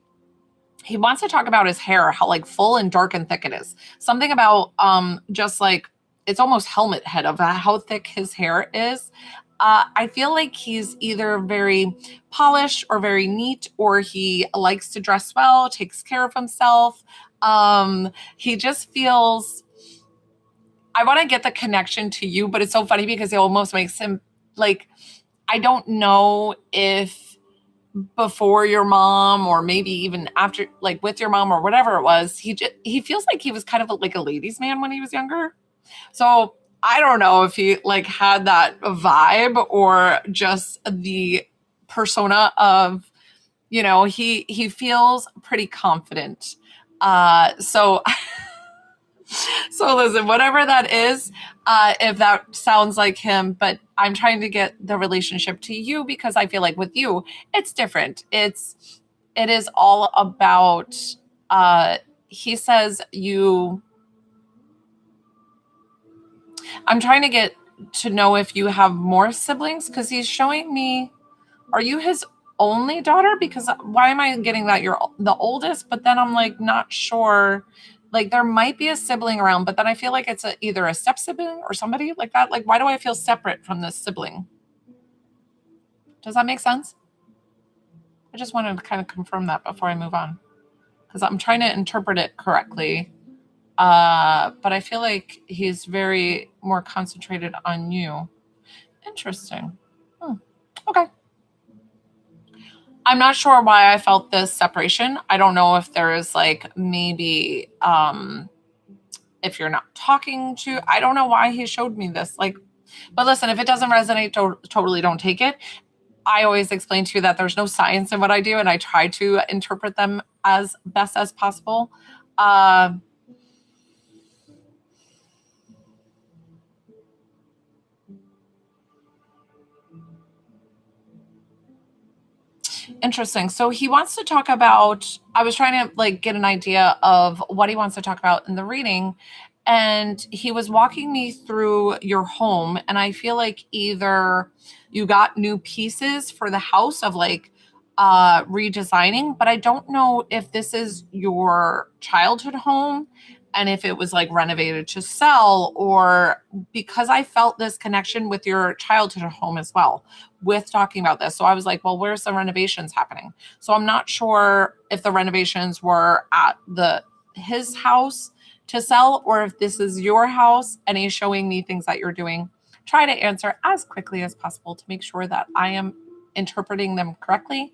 he wants to talk about his hair, how like full and dark and thick it is. Something about just like, it's almost helmet head of how thick his hair is. I feel like he's either very polished or very neat, or he likes to dress well, takes care of himself. He just feels, I want to get the connection to you, but it's so funny because it almost makes him like, I don't know if before your mom or maybe even after, like with your mom or whatever it was, he feels like he was kind of like a ladies' man when he was younger. So I don't know if he like had that vibe or just the persona of, he feels pretty confident. So listen, whatever that is, if that sounds like him, but I'm trying to get the relationship to you because I feel like with you, it's different. It is all about, he says I'm trying to get to know if you have more siblings because he's showing me, are you his only daughter? Because why am I getting that you're the oldest? But then I'm like, not sure. Like there might be a sibling around, but then I feel like it's either a step sibling or somebody like that. Like, why do I feel separate from this sibling? Does that make sense? I just wanted to kind of confirm that before I move on because I'm trying to interpret it correctly. But I feel like he's very more concentrated on you. Interesting. Okay. I'm not sure why I felt this separation. I don't know if there is like maybe if you're not talking to, I don't know why he showed me this. Like, but listen, if it doesn't resonate, totally don't take it. I always explain to you that there's no science in what I do, and I try to interpret them as best as possible. Interesting. So he wants to talk about, I was trying to like get an idea of what he wants to talk about in the reading. And he was walking me through your home. And I feel like either you got new pieces for the house of like redesigning, but I don't know if this is your childhood home and if it was like renovated to sell, or because I felt this connection with your childhood home as well with talking about this. So I was like, well, where's the renovations happening? So I'm not sure if the renovations were at his house to sell or if this is your house and he's showing me things that you're doing. Try to answer as quickly as possible to make sure that I am interpreting them correctly.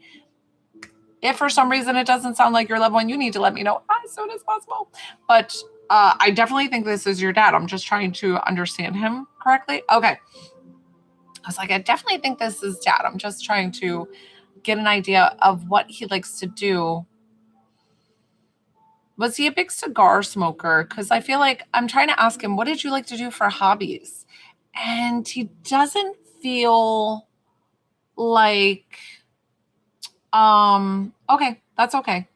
If for some reason it doesn't sound like your loved one, you need to let me know as soon as possible. But I definitely think this is your dad. I'm just trying to understand him correctly. Okay. I was like, I definitely think this is dad. I'm just trying to get an idea of what he likes to do. Was he a big cigar smoker? Because I feel like I'm trying to ask him, what did you like to do for hobbies? And he doesn't feel like, okay, that's okay.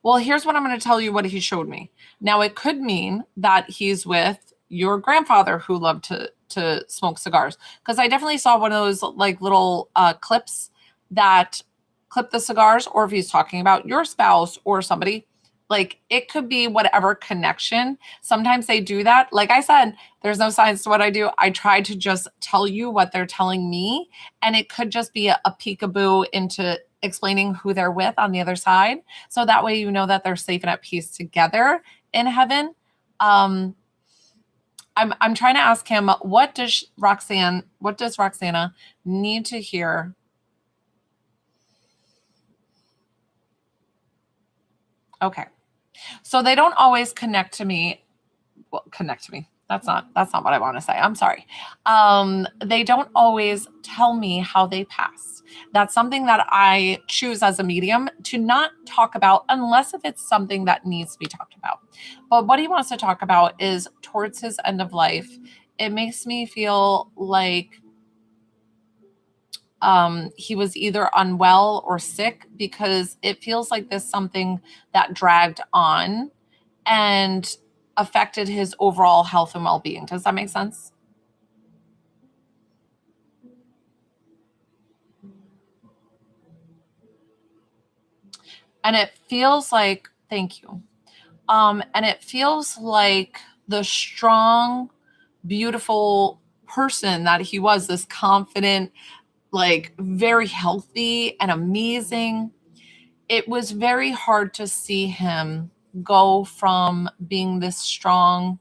Well, here's what I'm going to tell you what he showed me. Now, it could mean that he's with your grandfather who loved to smoke cigars, because I definitely saw one of those like little clips that clip the cigars, or if he's talking about your spouse or somebody, like it could be whatever connection. Sometimes they do that. Like I said, there's no science to what I do. I try to just tell you what they're telling me, and it could just be a peekaboo into explaining who they're with on the other side. So that way you know that they're safe and at peace together in heaven. I'm trying to ask him, what does Roxanna need to hear? Okay. So they don't always connect to me. Well, connect to me. That's not what I want to say. I'm sorry. They don't always tell me how they passed. That's something that I choose as a medium to not talk about unless if it's something that needs to be talked about. But what he wants to talk about is towards his end of life. It makes me feel like he was either unwell or sick, because it feels like this something that dragged on and affected his overall health and well-being. Does that make sense? And it feels like, thank you. And it feels like the strong, beautiful person that he was, this confident, like very healthy and amazing. It was very hard to see him go from being this strong,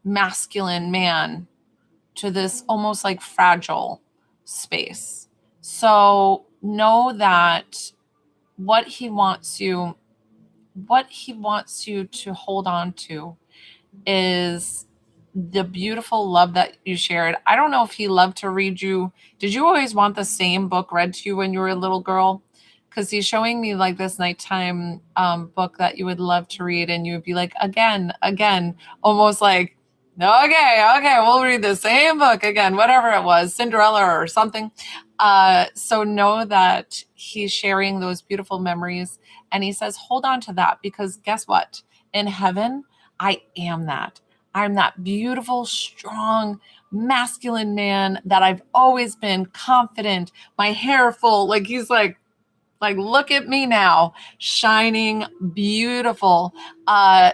masculine man to this almost like fragile space. So know that what he wants you to hold on to is the beautiful love that you shared. I don't know if he loved to read you. Did you always want the same book read to you when you were a little girl? Because he's showing me like this nighttime book that you would love to read, and you would be like, again, almost like, okay, we'll read the same book again, whatever it was, Cinderella or something. So know that he's sharing those beautiful memories, and he says, hold on to that, because guess what? In heaven, I am that. I'm that beautiful, strong, masculine man that I've always been, confident, my hair full. Like he's like, look at me now, shining, beautiful.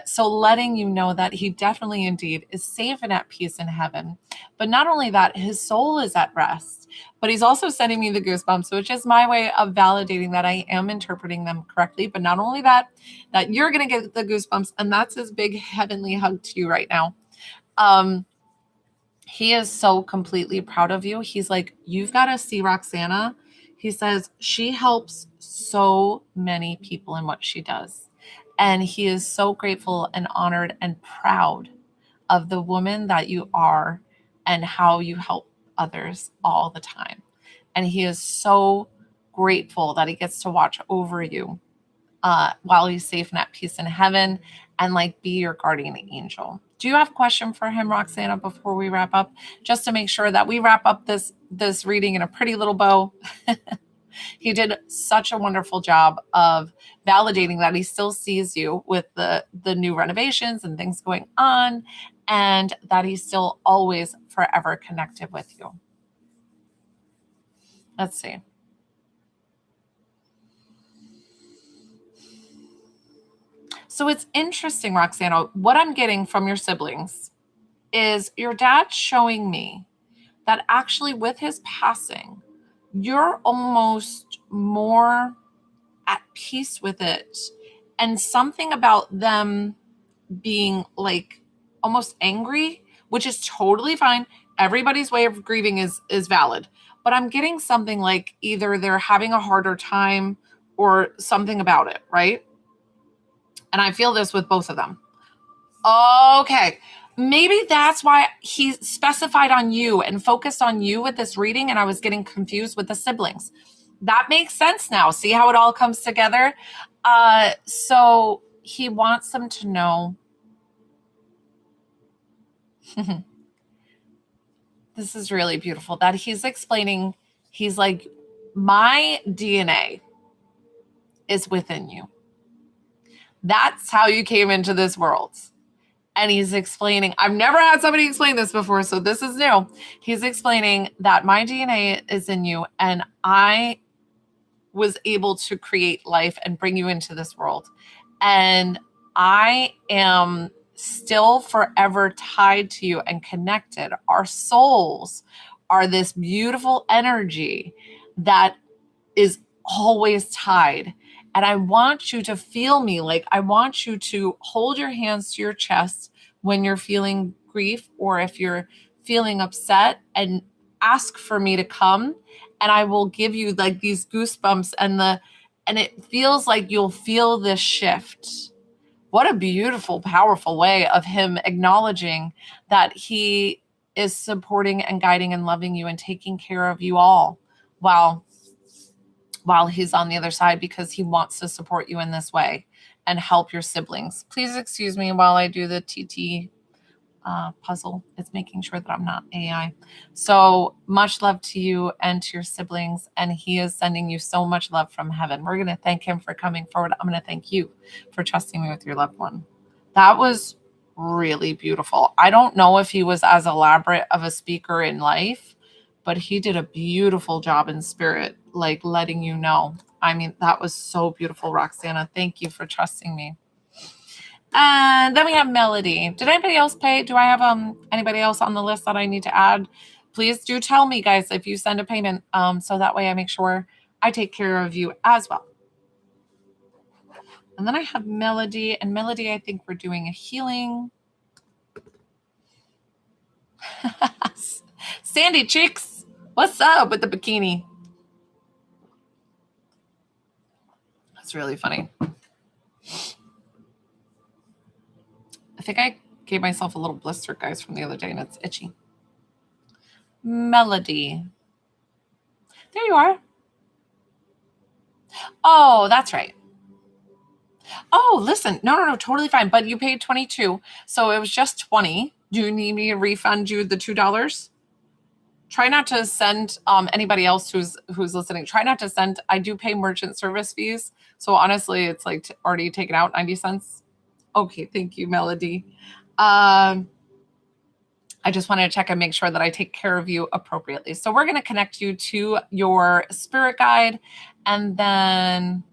So letting you know that he definitely indeed is safe and at peace in heaven. But not only that, his soul is at rest, but he's also sending me the goosebumps, which is my way of validating that I am interpreting them correctly. But not only that you're going to get the goosebumps, and that's his big heavenly hug to you right now. He is so completely proud of you. He's like, you've got to see Roxanna He says she helps so many people in what she does. And he is so grateful and honored and proud of the woman that you are and how you help others all the time. And he is so grateful that he gets to watch over you while he's safe and at peace in heaven and like be your guardian angel. Do you have a question for him, Roxana, before we wrap up? Just to make sure that we wrap up this reading in a pretty little bow. He did such a wonderful job of validating that he still sees you with the new renovations and things going on, and that he's still always forever connected with you. Let's see. So it's interesting, Roxana, what I'm getting from your siblings is your dad showing me that actually with his passing, you're almost more at peace with it. And something about them being like almost angry, which is totally fine. Everybody's way of grieving is valid. But I'm getting something like either they're having a harder time or something about it, right? And I feel this with both of them. Okay. Maybe that's why he specified on you and focused on you with this reading, and I was getting confused with the siblings. That makes sense now. See how it all comes together? So he wants them to know. This is really beautiful that he's explaining. He's like, my DNA is within you. That's how you came into this world. And he's explaining, I've never had somebody explain this before, so this is new. He's explaining that my DNA is in you, and I was able to create life and bring you into this world. And I am still forever tied to you and connected. Our souls are this beautiful energy that is always tied. And I want you to feel me. Like, I want you to hold your hands to your chest when you're feeling grief or if you're feeling upset, and ask for me to come, and I will give you like these goosebumps and it feels like you'll feel this shift. What a beautiful, powerful way of him acknowledging that he is supporting and guiding and loving you and taking care of you all while he's on the other side, because he wants to support you in this way and help your siblings. Please excuse me while I do the TT puzzle. It's making sure that I'm not AI. So much love to you and to your siblings. And he is sending you so much love from heaven. We're going to thank him for coming forward. I'm going to thank you for trusting me with your loved one. That was really beautiful. I don't know if he was as elaborate of a speaker in life, but he did a beautiful job in spirit, like letting you know. I mean, that was so beautiful, Roxana. Thank you for trusting me. And then we have Melody. Did anybody else pay? Do I have anybody else on the list that I need to add? Please do tell me, guys, if you send a payment, so that way I make sure I take care of you as well. And then I have Melody. And Melody, I think we're doing a healing. Sandy Chicks, what's up with the bikini? That's really funny. I think I gave myself a little blister, guys, from the other day, and it's itchy. Melody. There you are. Oh, that's right. Oh, listen. No, totally fine. But you paid $22, so it was just $20. Do you need me to refund you the $2? Try not to send anybody else who's listening. Try not to send. I do pay merchant service fees, so honestly, it's like already taken out 90 cents. Okay, thank you, Melody. I just wanted to check and make sure that I take care of you appropriately. So we're going to connect you to your spirit guide, and then,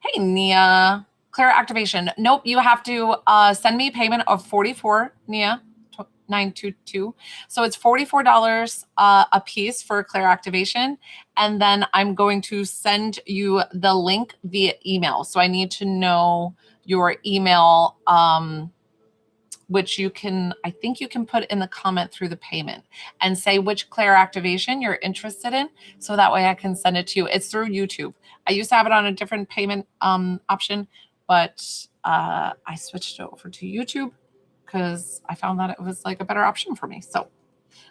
hey, Nia, clear activation. Nope, you have to send me a payment of $44, Nia. 922. So it's $44 a piece for clear activation. And then I'm going to send you the link via email. So I need to know your email which I think you can put in the comment through the payment and say which Claire activation you're interested in. So that way I can send it to you. It's through YouTube. I used to have it on a different payment option, but I switched it over to YouTube because I found that it was like a better option for me. So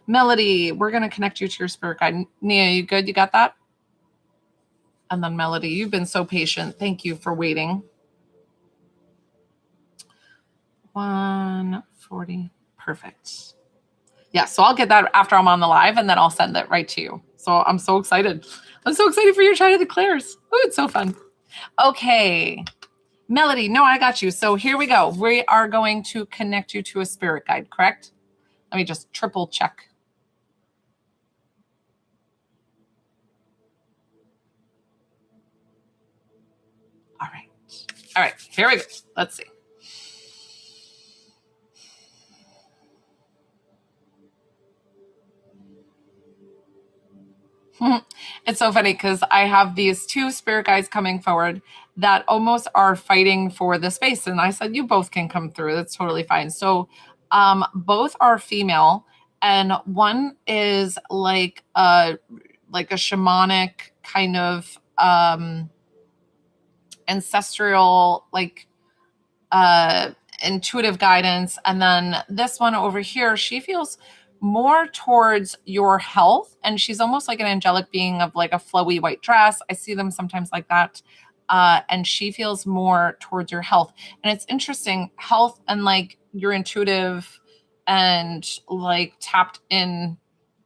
Melody, we're going to connect you to your spirit guide. Nia, you good? You got that? And then Melody, you've been so patient. Thank you for waiting. 140. Perfect. Yeah, so I'll get that after I'm on the live and then I'll send it right to you. So I'm so excited. I'm so excited for your China Declares. Oh, it's so fun. Okay. Melody, no, I got you. So here we go. We are going to connect you to a spirit guide, correct? Let me just triple check. All right. All right, here we go. Let's see. It's so funny because I have these two spirit guides coming forward that almost are fighting for the space. And I said, you both can come through. That's totally fine. So both are female, and one is like a shamanic kind of ancestral, like intuitive guidance. And then this one over here, she feels more towards your health, and she's almost like an angelic being of like a flowy white dress. I see them sometimes like that. And she feels more towards your health. And it's interesting, health and like you're intuitive and like tapped in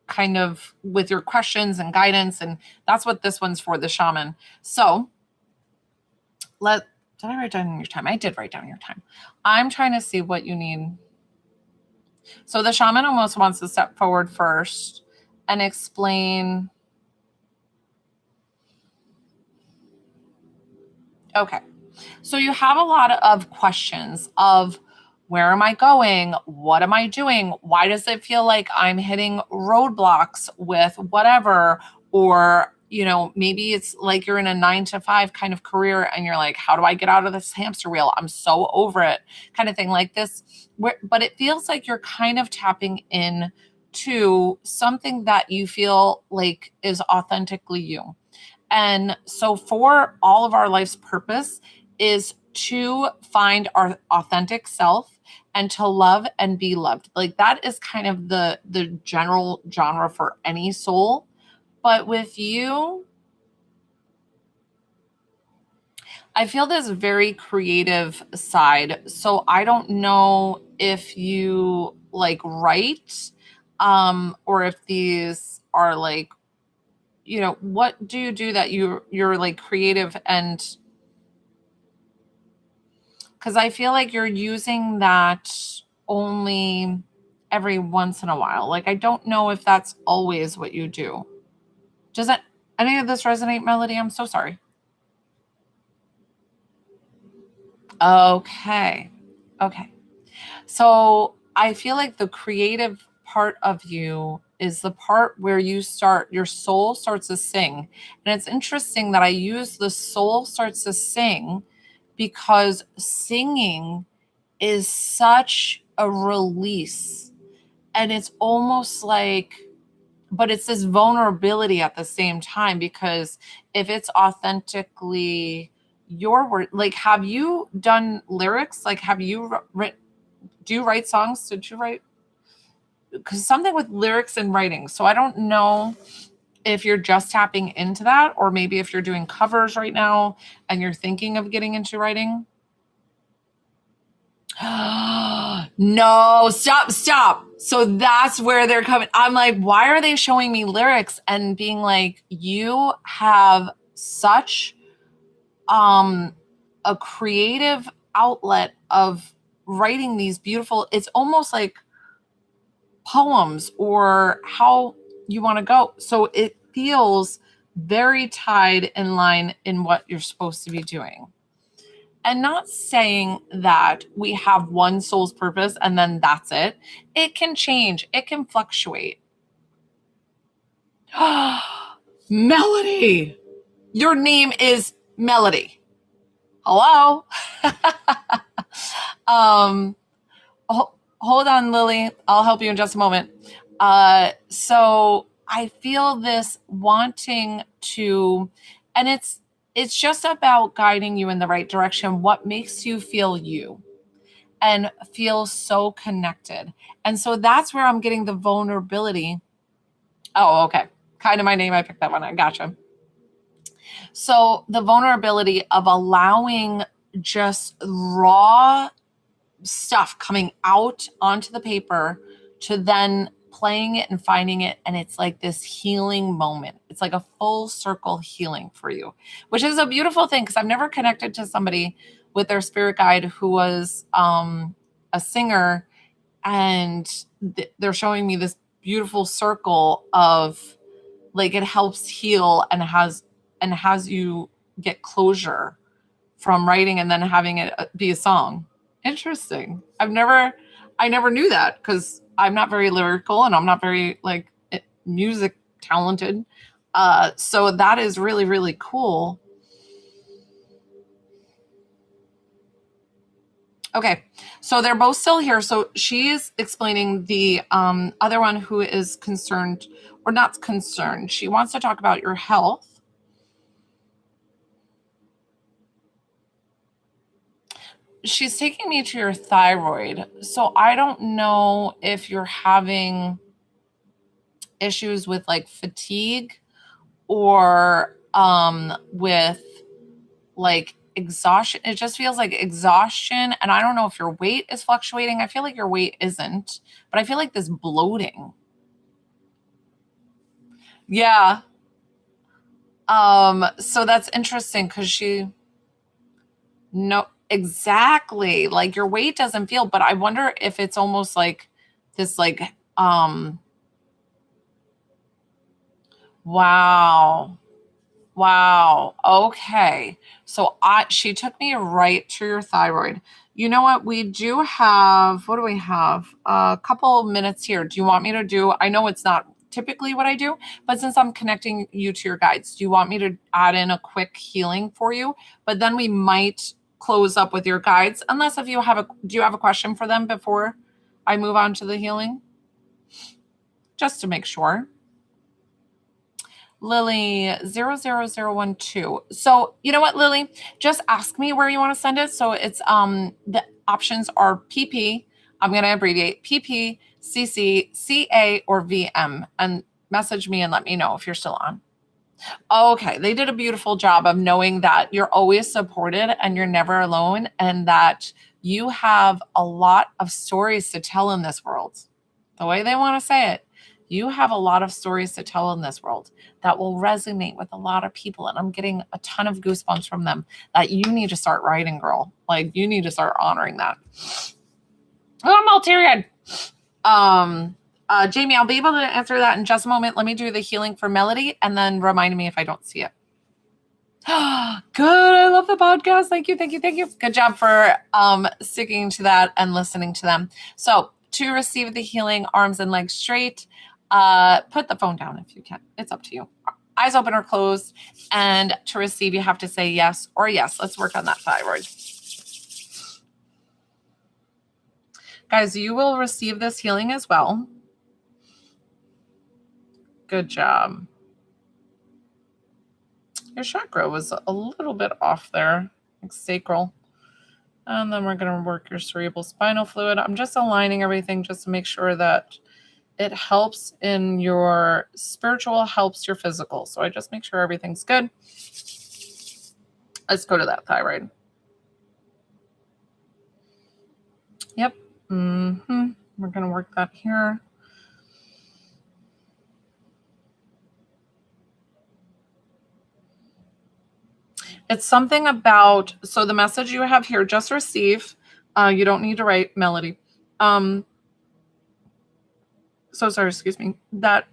kind of with your questions and guidance. And that's what this one's for, the shaman. So did I write down your time? I did write down your time. I'm trying to see what you need. So the shaman almost wants to step forward first and explain. Okay. So you have a lot of questions of where am I going? What am I doing? Why does it feel like I'm hitting roadblocks with whatever? Or, you know, maybe it's like you're in a 9-to-5 kind of career and you're like, how do I get out of this hamster wheel? I'm so over it, kind of thing like this. But it feels like you're kind of tapping in to something that you feel like is authentically you. And so for all of our life's purpose is to find our authentic self and to love and be loved. Like that is kind of the general genre for any soul. But with you, I feel this very creative side. So I don't know if you like write, or if these are like, you know, what do you do that you're like creative? And because I feel like you're using that only every once in a while. Like, I don't know if that's always what you do. Does any of this resonate, Melody? I'm so sorry. Okay. So I feel like the creative part of you is the part where your soul starts to sing. And it's interesting that I use the soul starts to sing because singing is such a release. And it's almost like, but it's this vulnerability at the same time, because if it's authentically your word, like, have you done lyrics? Like, have you do you write songs? Did you write? Because something with lyrics and writing. So I don't know if you're just tapping into that, or maybe if you're doing covers right now and you're thinking of getting into writing. No, stop. So that's where they're coming. I'm like, why are they showing me lyrics and being like, you have such a creative outlet of writing these beautiful, it's almost like poems or how you want to go. So it feels very tied in line in what you're supposed to be doing. And not saying that we have one soul's purpose and then that's it. It can change. It can fluctuate. Melody, your name is Melody. Hello. hold on, Lily. I'll help you in just a moment. So I feel this wanting to, and it's just about guiding you in the right direction. What makes you feel you and feel so connected? And so that's where I'm getting the vulnerability. Oh, okay. Kind of my name. I picked that one. I gotcha. So the vulnerability of allowing just raw stuff coming out onto the paper to then playing it and finding it, and it's like this healing moment. It's like a full circle healing for you, which is a beautiful thing, because I've never connected to somebody with their spirit guide who was a singer, and they're showing me this beautiful circle of, like, it helps heal and has you get closure from writing and then having it be a song. Interesting. I never knew that, because I'm not very lyrical and I'm not very like music talented. So that is really, really cool. Okay, so they're both still here. So she is explaining the other one who is concerned, or not concerned. She wants to talk about your health. She's taking me to your thyroid. So I don't know if you're having issues with like fatigue or with like exhaustion. It just feels like exhaustion. And I don't know if your weight is fluctuating. I feel like your weight isn't, but I feel like this bloating. Yeah. So that's interesting, because no, exactly. Like your weight doesn't feel, but I wonder if it's almost like this, like, wow. Wow. Okay. So she took me right to your thyroid. You know what? We do have, what do we have? A couple minutes here. Do you want me to do, I know it's not typically what I do, but since I'm connecting you to your guides, do you want me to add in a quick healing for you? But then we might close up with your guides, unless if you have do you have a question for them before I move on to the healing? Just to make sure. Lily 00012. So you know what, Lily? Just ask me where you want to send it. So it's the options are PP. I'm gonna abbreviate PP, CC, CA, or VM, and message me and let me know if you're still on. Okay, they did a beautiful job of knowing that you're always supported and you're never alone, and that you have a lot of stories to tell in this world. The way they want to say it, you have a lot of stories to tell in this world that will resonate with a lot of people. And I'm getting a ton of goosebumps from them that you need to start writing, girl. Like, you need to start honoring that. Oh, I'm all teary-eyed. Jamie, I'll be able to answer that in just a moment. Let me do the healing for Melody and then remind me if I don't see it. Good. I love the podcast. Thank you. Thank you. Thank you. Good job for sticking to that and listening to them. So to receive the healing, arms and legs straight, put the phone down if you can. It's up to you. Eyes open or closed. And to receive, you have to say yes or yes. Let's work on that thyroid. Guys, you will receive this healing as well. Good job. Your chakra was a little bit off there, like sacral. And then we're going to work your cerebral spinal fluid. I'm just aligning everything just to make sure that it helps in your spiritual, helps your physical. So I just make sure everything's good. Let's go to that thyroid. Yep. We're going to work that here. It's something about, so the message you have here, just receive. You don't need to write Melody. So sorry, excuse me. That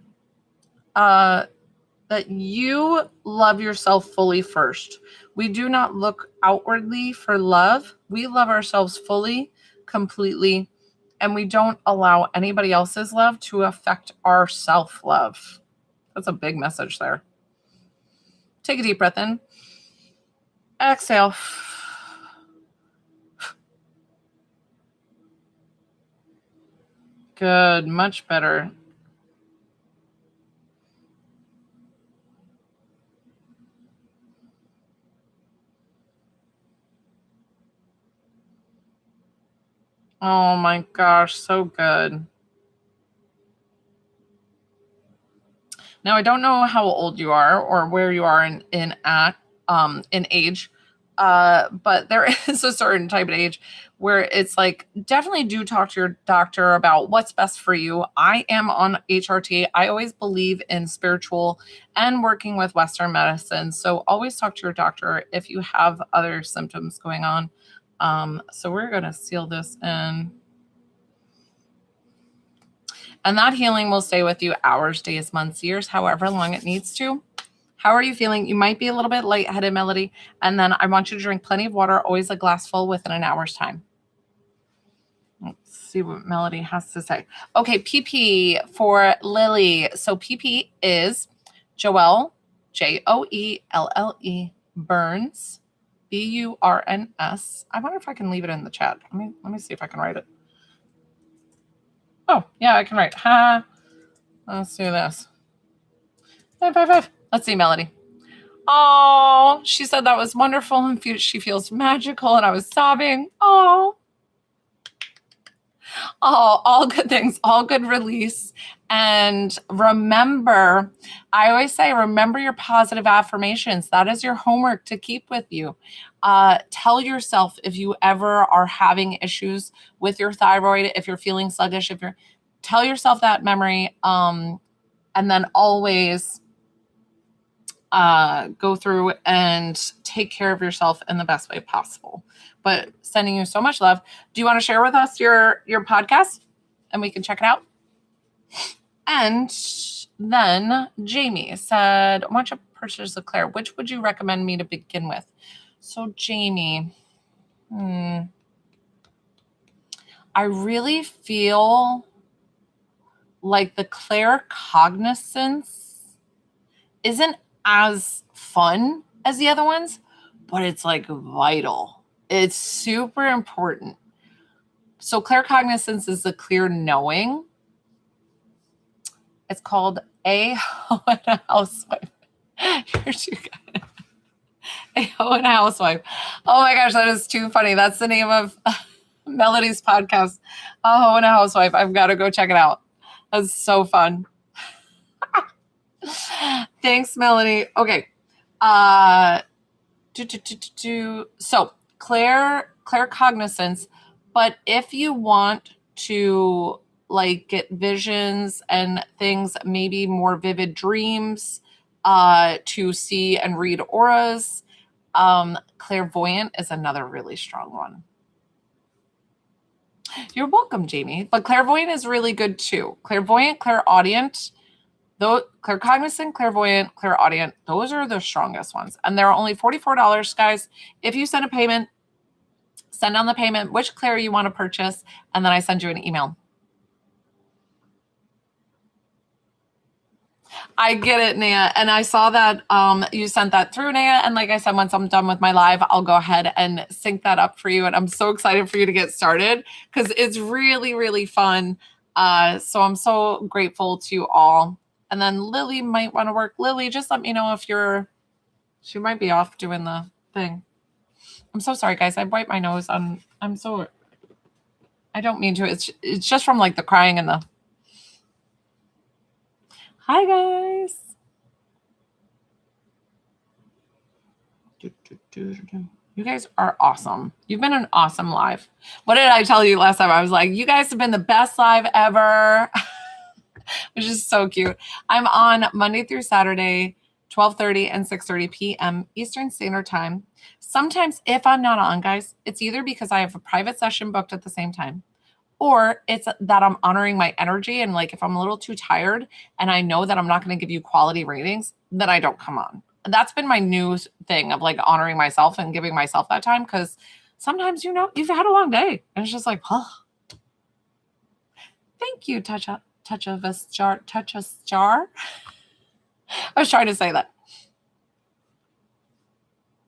you love yourself fully first. We do not look outwardly for love. We love ourselves fully, completely, and we don't allow anybody else's love to affect our self-love. That's a big message there. Take a deep breath in. Exhale. Good. Much better. Oh my gosh, so good. Now I don't know how old you are or where you are in age, but there is a certain type of age where it's like definitely do talk to your doctor about what's best for you. I am on HRT. I always believe in spiritual and working with Western medicine, so always talk to your doctor if you have other symptoms going on. So we're gonna seal this in. And that healing will stay with you hours, days, months, years, however long it needs to. How are you feeling? You might be a little bit lightheaded, Melody. And then I want you to drink plenty of water, always a glass full within an hour's time. Let's see what Melody has to say. Okay, PP for Lily. So PP is Joelle, Joelle Burns, Burns. I wonder if I can leave it in the chat. Let me see if I can write it. Oh, yeah, I can write. Let's do this. 555. Let's see, Melody. Oh, she said that was wonderful and she feels magical, and I was sobbing. Oh, all good things, all good release. And remember, I always say, remember your positive affirmations. That is your homework to keep with you. Tell yourself if you ever are having issues with your thyroid, if you're feeling sluggish, tell yourself that memory. And then always go through and take care of yourself in the best way possible. But sending you so much love. Do you want to share with us your podcast and we can check it out? And then Jamie said, "Want to purchase a Claire? Which would you recommend me to begin with?" So Jamie, I really feel like the Claire Cognizance isn't as fun as the other ones, but it's like vital. It's super important. So Claire Cognizance is the clear knowing. It's called A Hoe and a Housewife. Here's you guys. A Hoe and a Housewife. Oh my gosh, that is too funny. That's the name of Melody's podcast. A Hoe and a Housewife. I've got to go check it out. That's so fun. Thanks, Melody. Okay. So Claire Cognizance, but if you want to like get visions and things, maybe more vivid dreams, to see and read auras, clairvoyant is another really strong one. You're welcome, Jamie. But clairvoyant is really good too. Clairvoyant, clairaudient, though claircognizant, clairvoyant, clairaudient, those are the strongest ones. And they're only $44, guys. If you send a payment, send on the payment which Claire you want to purchase, and then I send you an email. I get it, Naya. And I saw that you sent that through, Naya. And like I said, once I'm done with my live, I'll go ahead and sync that up for you. And I'm so excited for you to get started because it's really, really fun. So I'm so grateful to all. And then Lily might want to work. Lily, just let me know if she might be off doing the thing. I'm so sorry, guys. I wiped my nose. I don't mean to. It's just from like the crying and the. Hi, guys. You guys are awesome. You've been an awesome live. What did I tell you last time? I was like, you guys have been the best live ever, which is so cute. I'm on Monday through Saturday, 12:30 and 6:30 p.m. Eastern Standard Time. Sometimes if I'm not on, guys, it's either because I have a private session booked at the same time, or it's that I'm honoring my energy. And like, if I'm a little too tired and I know that I'm not going to give you quality ratings, then I don't come on. And that's been my new thing of like honoring myself and giving myself that time. Because sometimes, you've had a long day and it's just like, oh, thank you. Touch us jar. I was trying to say that.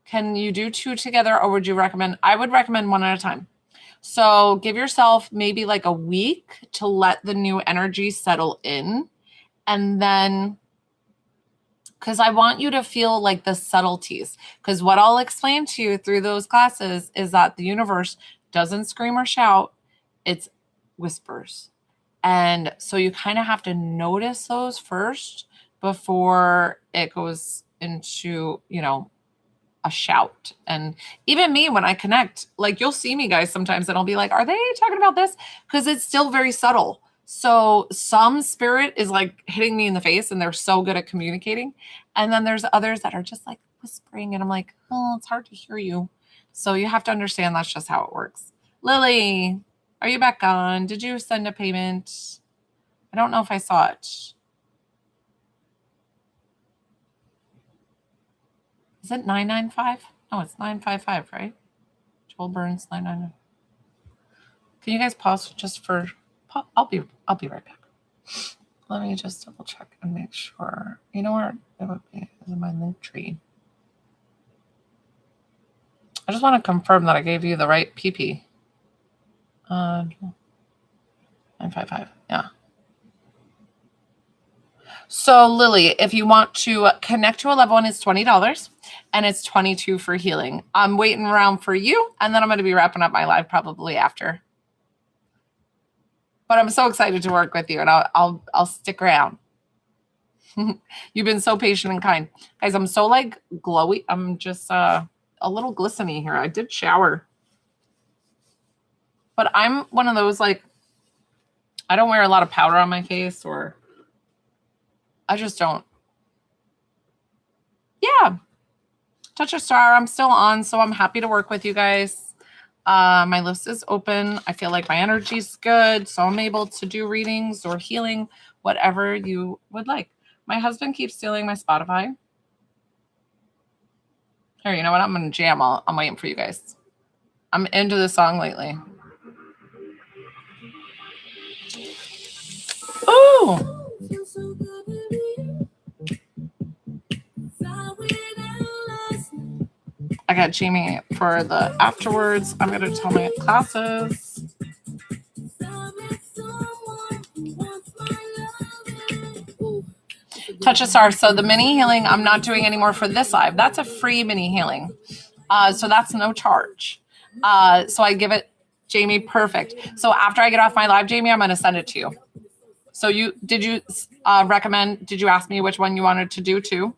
Can you do two together, or would you recommend? I would recommend one at a time. So give yourself maybe like a week to let the new energy settle in. And then, because I want you to feel like the subtleties. Because what I'll explain to you through those classes is that the universe doesn't scream or shout, it's whispers. And so you kind of have to notice those first before it goes into, a shout. And even me, when I connect, like you'll see me guys sometimes and I'll be like, are they talking about this? Because it's still very subtle. So some spirit is like hitting me in the face and they're so good at communicating. And then there's others that are just like whispering and I'm like, oh, it's hard to hear you. So you have to understand that's just how it works. Lily, are you back on? Did you send a payment? I don't know if I saw it. Is it 995? No, it's 955, right? Joel Burns 999. Can you guys pause just for? I'll be right back. Let me just double check and make sure. You know where it would be? Is in my link tree. I just want to confirm that I gave you the right PP. 955. Yeah. So Lily, if you want to connect to a loved one, it's $20 and it's $22 for healing. I'm waiting around for you, and then I'm going to be wrapping up my live probably after. But I'm so excited to work with you, and I'll stick around. You've been so patient and kind, guys. I'm so like glowy. I'm just a little glistening here. I did shower, but I'm one of those like I don't wear a lot of powder on my face, or I just don't. Yeah. Touch a star. I'm still on, so I'm happy to work with you guys. My list is open. I feel like my energy's good, so I'm able to do readings or healing, whatever you would like. My husband keeps stealing my Spotify. Here, you know what? I'm going to jam. I'm waiting for you guys. I'm into this song lately. Ooh. I got Jamie for the afterwards. I'm going to tell my classes. Touch a star. So the mini healing, I'm not doing anymore for this live. That's a free mini healing. So that's no charge. So I give it, Jamie, perfect. So after I get off my live, Jamie, I'm going to send it to you. So did you ask me which one you wanted to do too?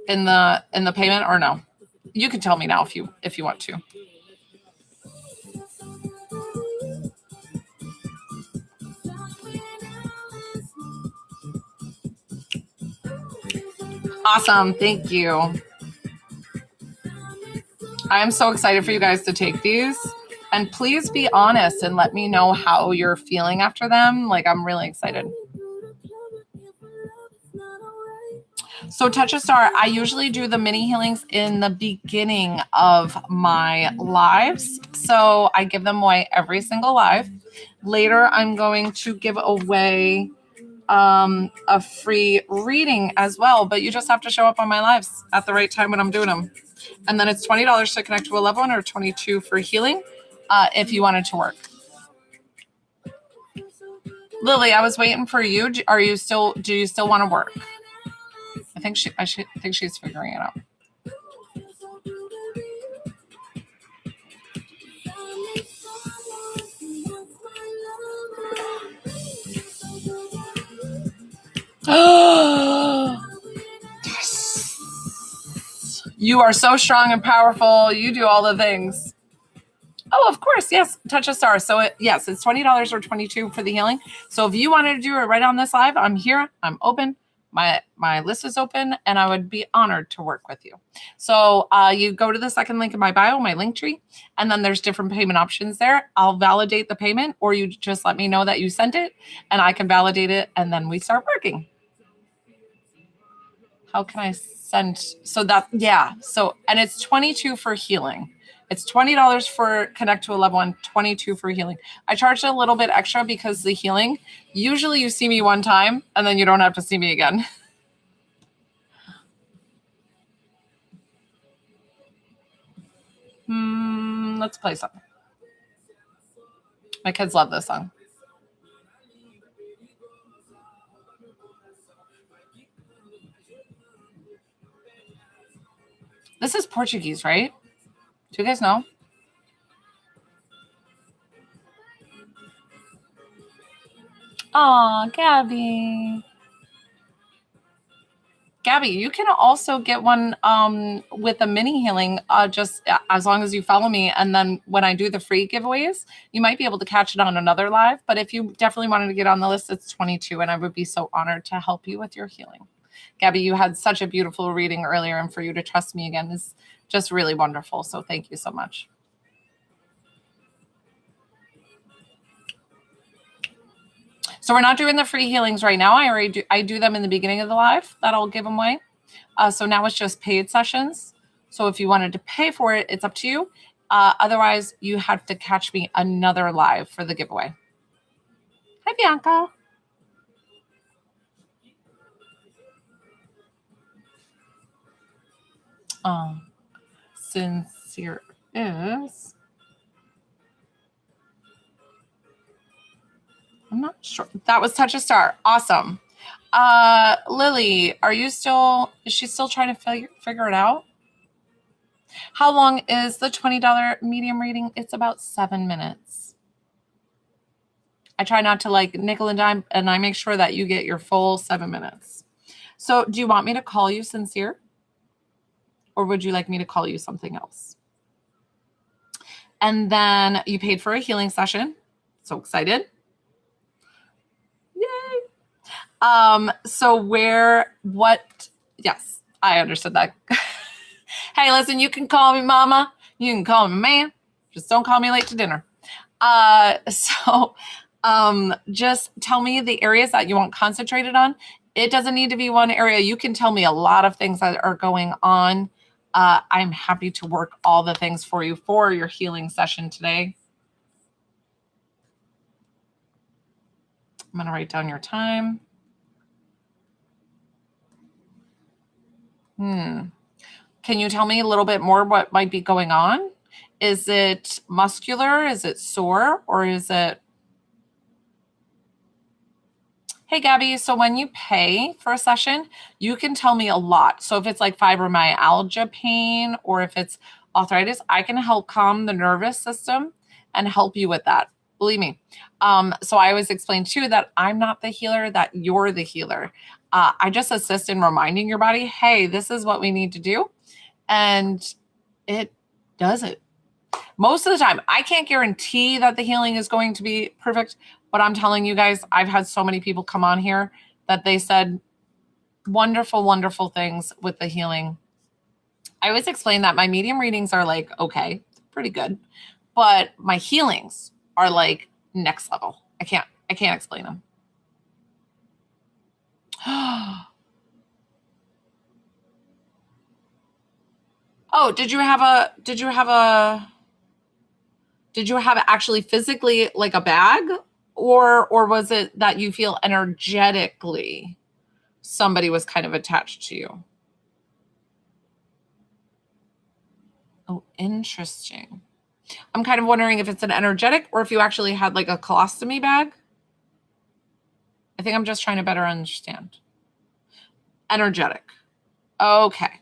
In the payment or no? You can tell me now if you want to. Awesome. Thank you. I am so excited for you guys to take these. And please be honest and let me know how you're feeling after them. Like, I'm really excited. So Touch a Star, I usually do the mini healings in the beginning of my lives. So I give them away every single live. Later, I'm going to give away a free reading as well, but you just have to show up on my lives at the right time when I'm doing them. And then it's $20 to connect to a loved one or $22 for healing if you wanted to work. Lily, I was waiting for you. Do you still want to work? I think she's figuring it out. You are so strong and powerful. You do all the things. Oh, of course. Yes. Touch a star. So it's $20 or $22 for the healing. So if you wanted to do it right on this live, I'm here. I'm open. My list is open and I would be honored to work with you. So you go to the second link in my bio, my link tree, and then there's different payment options there. I'll validate the payment, or you just let me know that you sent it and I can validate it. And then we start working. How can I send? So and it's $22 for healing. It's $20 for connect to a loved one, $22 for healing. I charged a little bit extra because the healing, usually you see me one time and then you don't have to see me again. Let's play something. My kids love this song. This is Portuguese, right? Do you guys know? Aw, Gabby. Gabby, you can also get one with a mini healing just as long as you follow me. And then when I do the free giveaways, you might be able to catch it on another live. But if you definitely wanted to get on the list, it's 22. And I would be so honored to help you with your healing. Gabby, you had such a beautiful reading earlier. And for you to trust me again is just really wonderful. So thank you so much. So we're not doing the free healings right now. I do them in the beginning of the live. That'll give them away. So now it's just paid sessions. So if you wanted to pay for it, it's up to you. Otherwise, you have to catch me another live for the giveaway. Hi, Bianca. Sincere is... I'm not sure. That was Touch a Star. Awesome. Lily, is she still trying to figure it out? How long is the $20 medium reading? It's about 7 minutes. I try not to like nickel and dime, and I make sure that you get your full 7 minutes. So do you want me to call you Sincere? Or would you like me to call you something else? And then you paid for a healing session. So excited. Yay. Yes, I understood that. Hey, listen, you can call me mama. You can call me man. Just don't call me late to dinner. Just tell me the areas that you want concentrated on. It doesn't need to be one area. You can tell me a lot of things that are going on. I'm happy to work all the things for you for your healing session today. I'm going to write down your time. Can you tell me a little bit more what might be going on? Is it muscular? Is it sore? Or is it... Hey, Gabby, so when you pay for a session, you can tell me a lot. So if it's like fibromyalgia pain or if it's arthritis, I can help calm the nervous system and help you with that. Believe me. So I always explain too that I'm not the healer, that you're the healer. I just assist in reminding your body, hey, this is what we need to do. And it does it. Most of the time, I can't guarantee that the healing is going to be perfect, but I'm telling you guys, I've had so many people come on here that they said wonderful, wonderful things with the healing. I always explain that my medium readings are like, okay, pretty good, but my healings are like next level. I can't explain them. Oh, did you have actually physically like a bag, or was it that you feel energetically somebody was kind of attached to you? Oh, interesting. I'm kind of wondering if it's an energetic or if you actually had like a colostomy bag. I think I'm just trying to better understand. Energetic. Okay.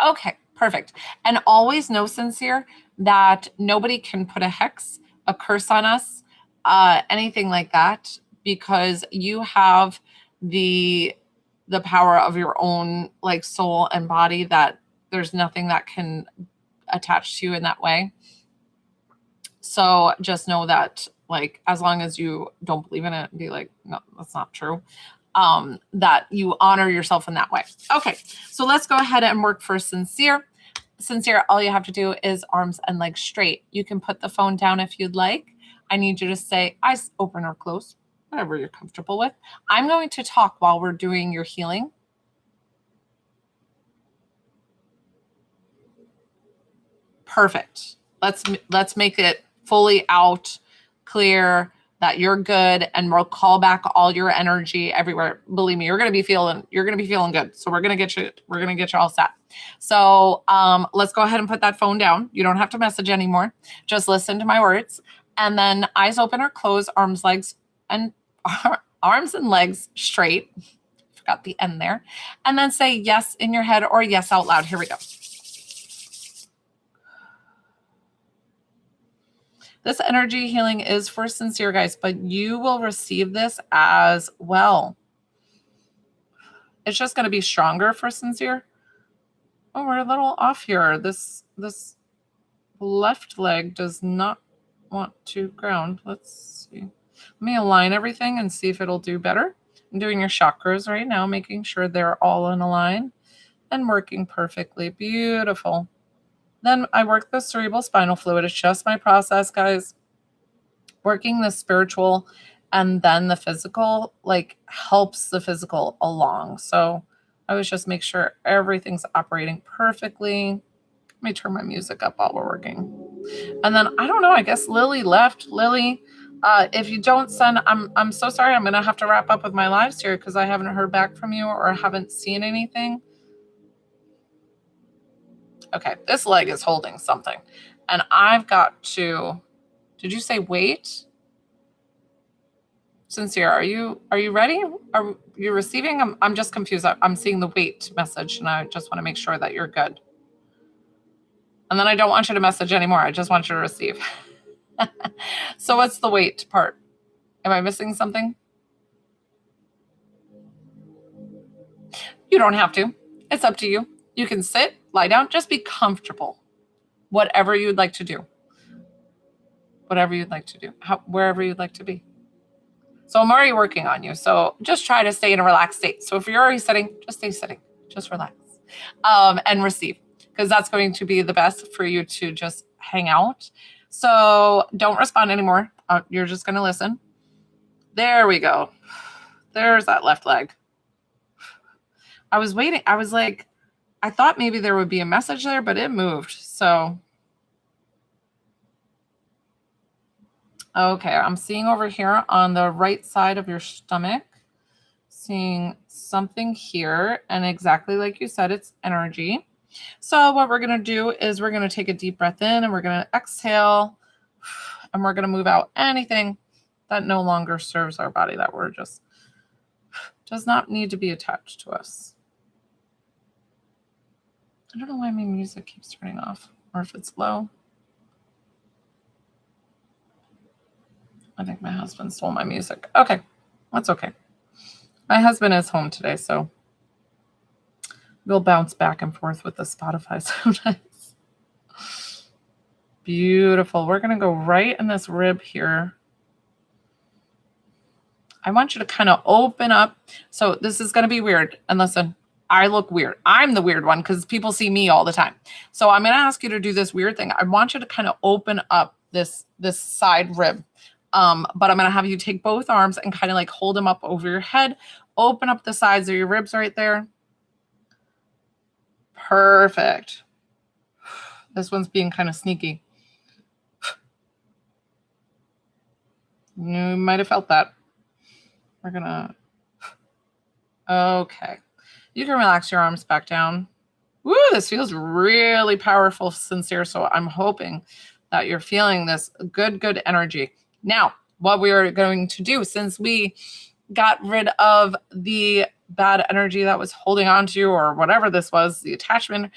Okay, perfect. And always know, Sincere, that nobody can put a hex, a curse on us, anything like that, because you have the power of your own like soul and body, that there's nothing that can attach to you in that way. So just know that, like, as long as you don't believe in it and be like, no, that's not true, that you honor yourself in that way. Okay, so let's go ahead and work for Sincere. Sincere, all you have to do is arms and legs straight. You can put the phone down if you'd like. I need you to say eyes open or closed, whatever you're comfortable with. I'm going to talk while we're doing your healing. Perfect. Let's make it fully out, clear, that you're good, and we'll call back all your energy everywhere. Believe me, you're gonna be feeling good. So we're gonna get you all set. So let's go ahead and put that phone down. You don't have to message anymore. Just listen to my words. And then eyes open or closed, arms, legs, and arms and legs straight. Forgot the end there. And then say yes in your head or yes out loud. Here we go. This energy healing is for Sincere, guys, but you will receive this as well. It's just going to be stronger for Sincere. Oh, we're a little off here. This left leg does not want to ground. Let's see. Let me align everything and see if it'll do better. I'm doing your chakras right now, making sure they're all in a line and working perfectly. Beautiful. Then I work the cerebral spinal fluid. It's just my process, guys. Working the spiritual and then the physical, like, helps the physical along. So I always just make sure everything's operating perfectly. Let me turn my music up while we're working. And then, I don't know, I guess Lily left. Lily, if you don't send, I'm so sorry. I'm going to have to wrap up with my lives here because I haven't heard back from you or haven't seen anything. Okay, this leg is holding something. And I've got to, did you say wait? Sincere, are you ready? Are you receiving? I'm just confused. I'm seeing the wait message and I just want to make sure that you're good. And then I don't want you to message anymore. I just want you to receive. So what's the wait part? Am I missing something? You don't have to. It's up to you. You can sit, lie down, just be comfortable. Whatever you'd like to do. Whatever you'd like to do. Wherever you'd like to be. So I'm already working on you. So just try to stay in a relaxed state. So if you're already sitting, just stay sitting. Just relax. And receive. Because that's going to be the best for you to just hang out. So don't respond anymore. You're just going to listen. There we go. There's that left leg. I was waiting. I was like, I thought maybe there would be a message there, but it moved. So, okay. I'm seeing over here on the right side of your stomach, seeing something here. And exactly like you said, it's energy. So what we're going to do is we're going to take a deep breath in and we're going to exhale and we're going to move out anything that no longer serves our body, that we're just does not need to be attached to us. I don't know why my music keeps turning off or if it's low. I think my husband stole my music. Okay, that's okay. My husband is home today, so we'll bounce back and forth with the Spotify sometimes. Beautiful. We're going to go right in this rib here. I want you to kind of open up. So this is going to be weird. And listen, I look weird. I'm the weird one because people see me all the time. So I'm going to ask you to do this weird thing. I want you to kind of open up this side rib. But I'm going to have you take both arms and kind of like hold them up over your head. Open up the sides of your ribs right there. Perfect. This one's being kind of sneaky. You might have felt that. We're gonna, okay. You can relax your arms back down. Woo, this feels really powerful, Sincere. So I'm hoping that you're feeling this good energy. Now, what we are going to do, since we got rid of the bad energy that was holding on to you or whatever this was, the attachment,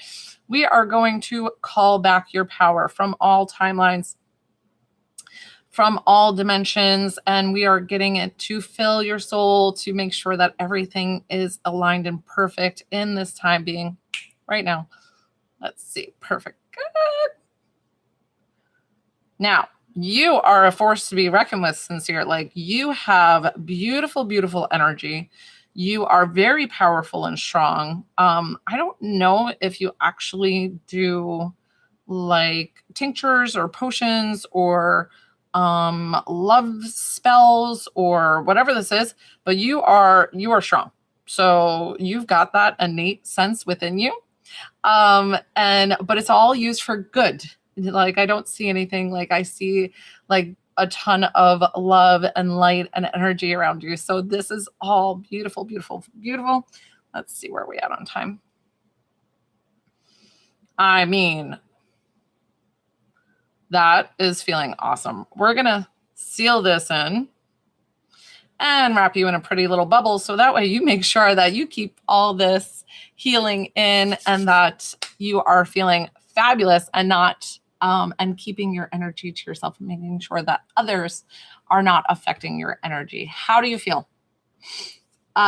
we are going to call back your power from all timelines, from all dimensions, and we are getting it to fill your soul to make sure that everything is aligned and perfect in this time being right now. Let's see. Perfect. Good. Now, you are a force to be reckoned with, Sincere. Like, you have beautiful, beautiful energy. You are very powerful and strong. I don't know if you actually do like tinctures or potions or love spells or whatever this is, but you are strong. So you've got that innate sense within you. But it's all used for good. Like, I don't see anything, like I see like a ton of love and light and energy around you. So this is all beautiful, beautiful, beautiful. Let's see where we at on time. I mean, That is feeling awesome. We're going to seal this in and wrap you in a pretty little bubble. So that way you make sure that you keep all this healing in and that you are feeling fabulous and not, and keeping your energy to yourself and making sure that others are not affecting your energy. How do you feel?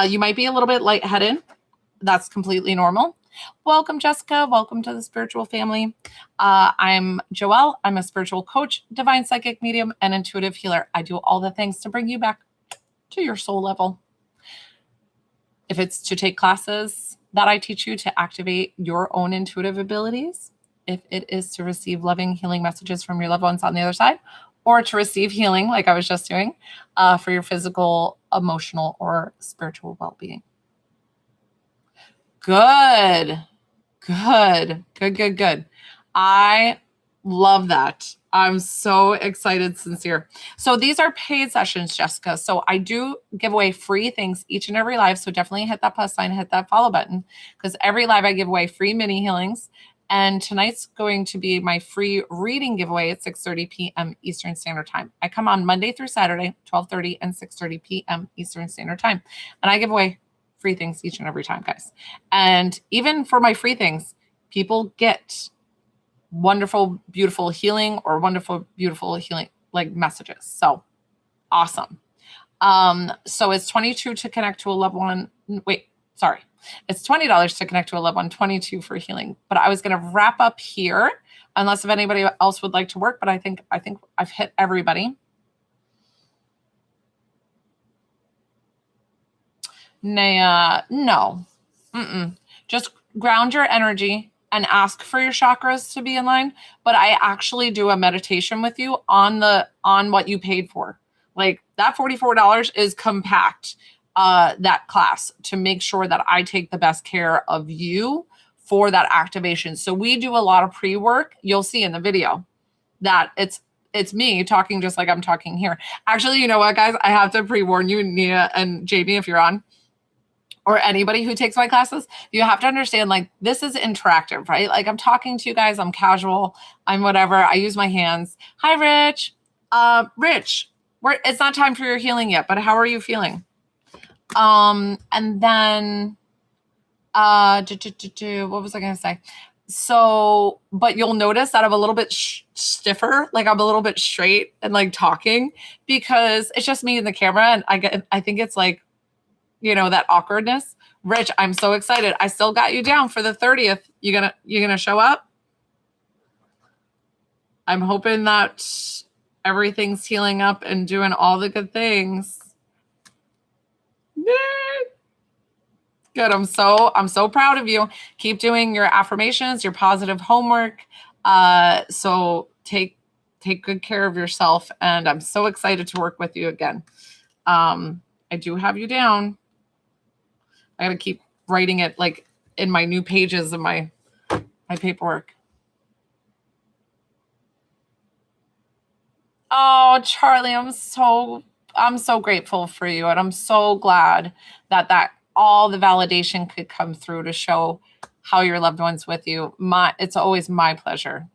You might be a little bit lightheaded. That's completely normal. Welcome, Jessica. Welcome to the spiritual family. I'm Joelle. I'm a spiritual coach, divine psychic medium, and intuitive healer. I do all the things to bring you back to your soul level. If it's to take classes that I teach you to activate your own intuitive abilities, if it is to receive loving, healing messages from your loved ones on the other side, or to receive healing like I was just doing for your physical, emotional, or spiritual well-being. Good. I love that. I'm so excited, sincere. So these are paid sessions, Jessica. So I do give away free things each and every live. So definitely hit that plus sign, hit that follow button, because every live I give away free mini healings. And tonight's going to be my free reading giveaway at 6:30 p.m. Eastern Standard Time. I come on Monday through Saturday, 12:30 and 6:30 p.m. Eastern Standard Time. And I give away free things each and every time, guys. And even for my free things, people get wonderful, beautiful healing or wonderful, beautiful healing like messages. So awesome. So it's $22 to connect to a loved one. Wait, sorry. It's $20 to connect to a loved one, $22 for healing. But I was going to wrap up here unless if anybody else would like to work, but I think I've hit everybody. Naya, no. Just ground your energy and ask for your chakras to be in line. But I actually do a meditation with you on what you paid for. Like that $44 is compact, that class, to make sure that I take the best care of you for that activation. So we do a lot of pre-work. You'll see in the video that it's me talking just like I'm talking here. Actually, you know what, guys? I have to pre-warn you, Nia and Jamie, if you're on, or anybody who takes my classes, you have to understand, like, this is interactive, right? Like, I'm talking to you guys, I'm casual, I'm whatever, I use my hands. Hi, Rich. Rich, it's not time for your healing yet, but how are you feeling? And then, what was I going to say? So, but you'll notice that I'm a little bit stiffer, like I'm a little bit straight and like talking, because it's just me and the camera. And I think it's like, you know, that awkwardness. Rich, I'm so excited. I still got you down for the 30th. You gonna show up? I'm hoping that everything's healing up and doing all the good things. Good. I'm so proud of you. Keep doing your affirmations, your positive homework. So take good care of yourself. And I'm so excited to work with you again. I do have you down. I got to keep writing it like in my new pages of my paperwork. Oh, Charlie, I'm so grateful for you. And I'm so glad that all the validation could come through to show how your loved one's with you. It's always my pleasure.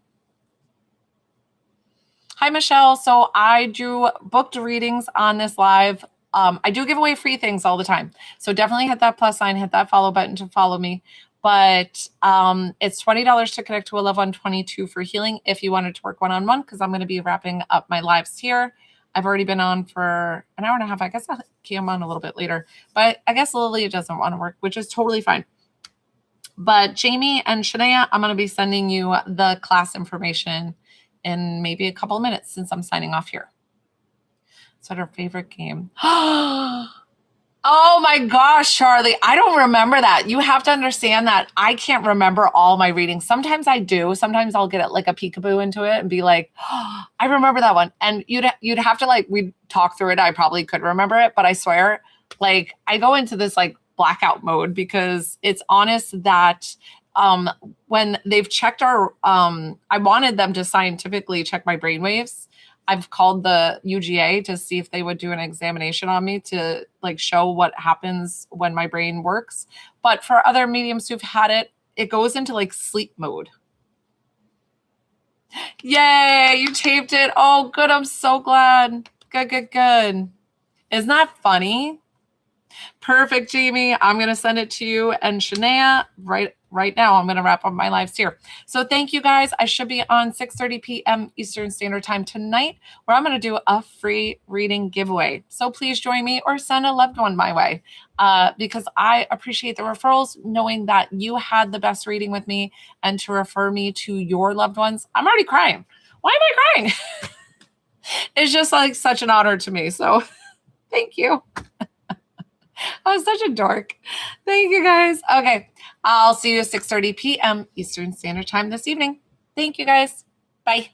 Hi, Michelle. So I do booked readings on this live. I do give away free things all the time. So definitely hit that plus sign, hit that follow button to follow me. But it's $20 to connect to a loved one, $22 for healing if you wanted to work one-on-one, because I'm going to be wrapping up my lives here. I've already been on for an hour and a half. I guess I'll come on a little bit later. But I guess Lily doesn't want to work, which is totally fine. But Jamie and Shania, I'm going to be sending you the class information in maybe a couple of minutes since I'm signing off here. What's our favorite game? Oh my gosh, Charlie. I don't remember that. You have to understand that I can't remember all my readings. Sometimes I do. Sometimes I'll get like a peekaboo into it and be like, oh, I remember that one. And you'd have to like, we'd talk through it. I probably could remember it, but I swear, like I go into this like blackout mode because it's honest that when they've checked our, I wanted them to scientifically check my brainwaves. I've called the UGA to see if they would do an examination on me to like show what happens when my brain works. But for other mediums who've had it, it goes into like sleep mode. Yay, you taped it. Oh, good. I'm so glad. Good. Isn't that funny? Perfect, Jamie. I'm going to send it to you and Shania right now. I'm going to wrap up my lives here. So thank you guys. I should be on 6:30 p.m. Eastern Standard Time tonight, where I'm going to do a free reading giveaway. So please join me or send a loved one my way, because I appreciate the referrals, knowing that you had the best reading with me, and to refer me to your loved ones. I'm already crying. Why am I crying? It's just like such an honor to me. So thank you. I was such a dork. Thank you guys. Okay. I'll see you at 6:30 p.m. Eastern Standard Time this evening. Thank you guys. Bye.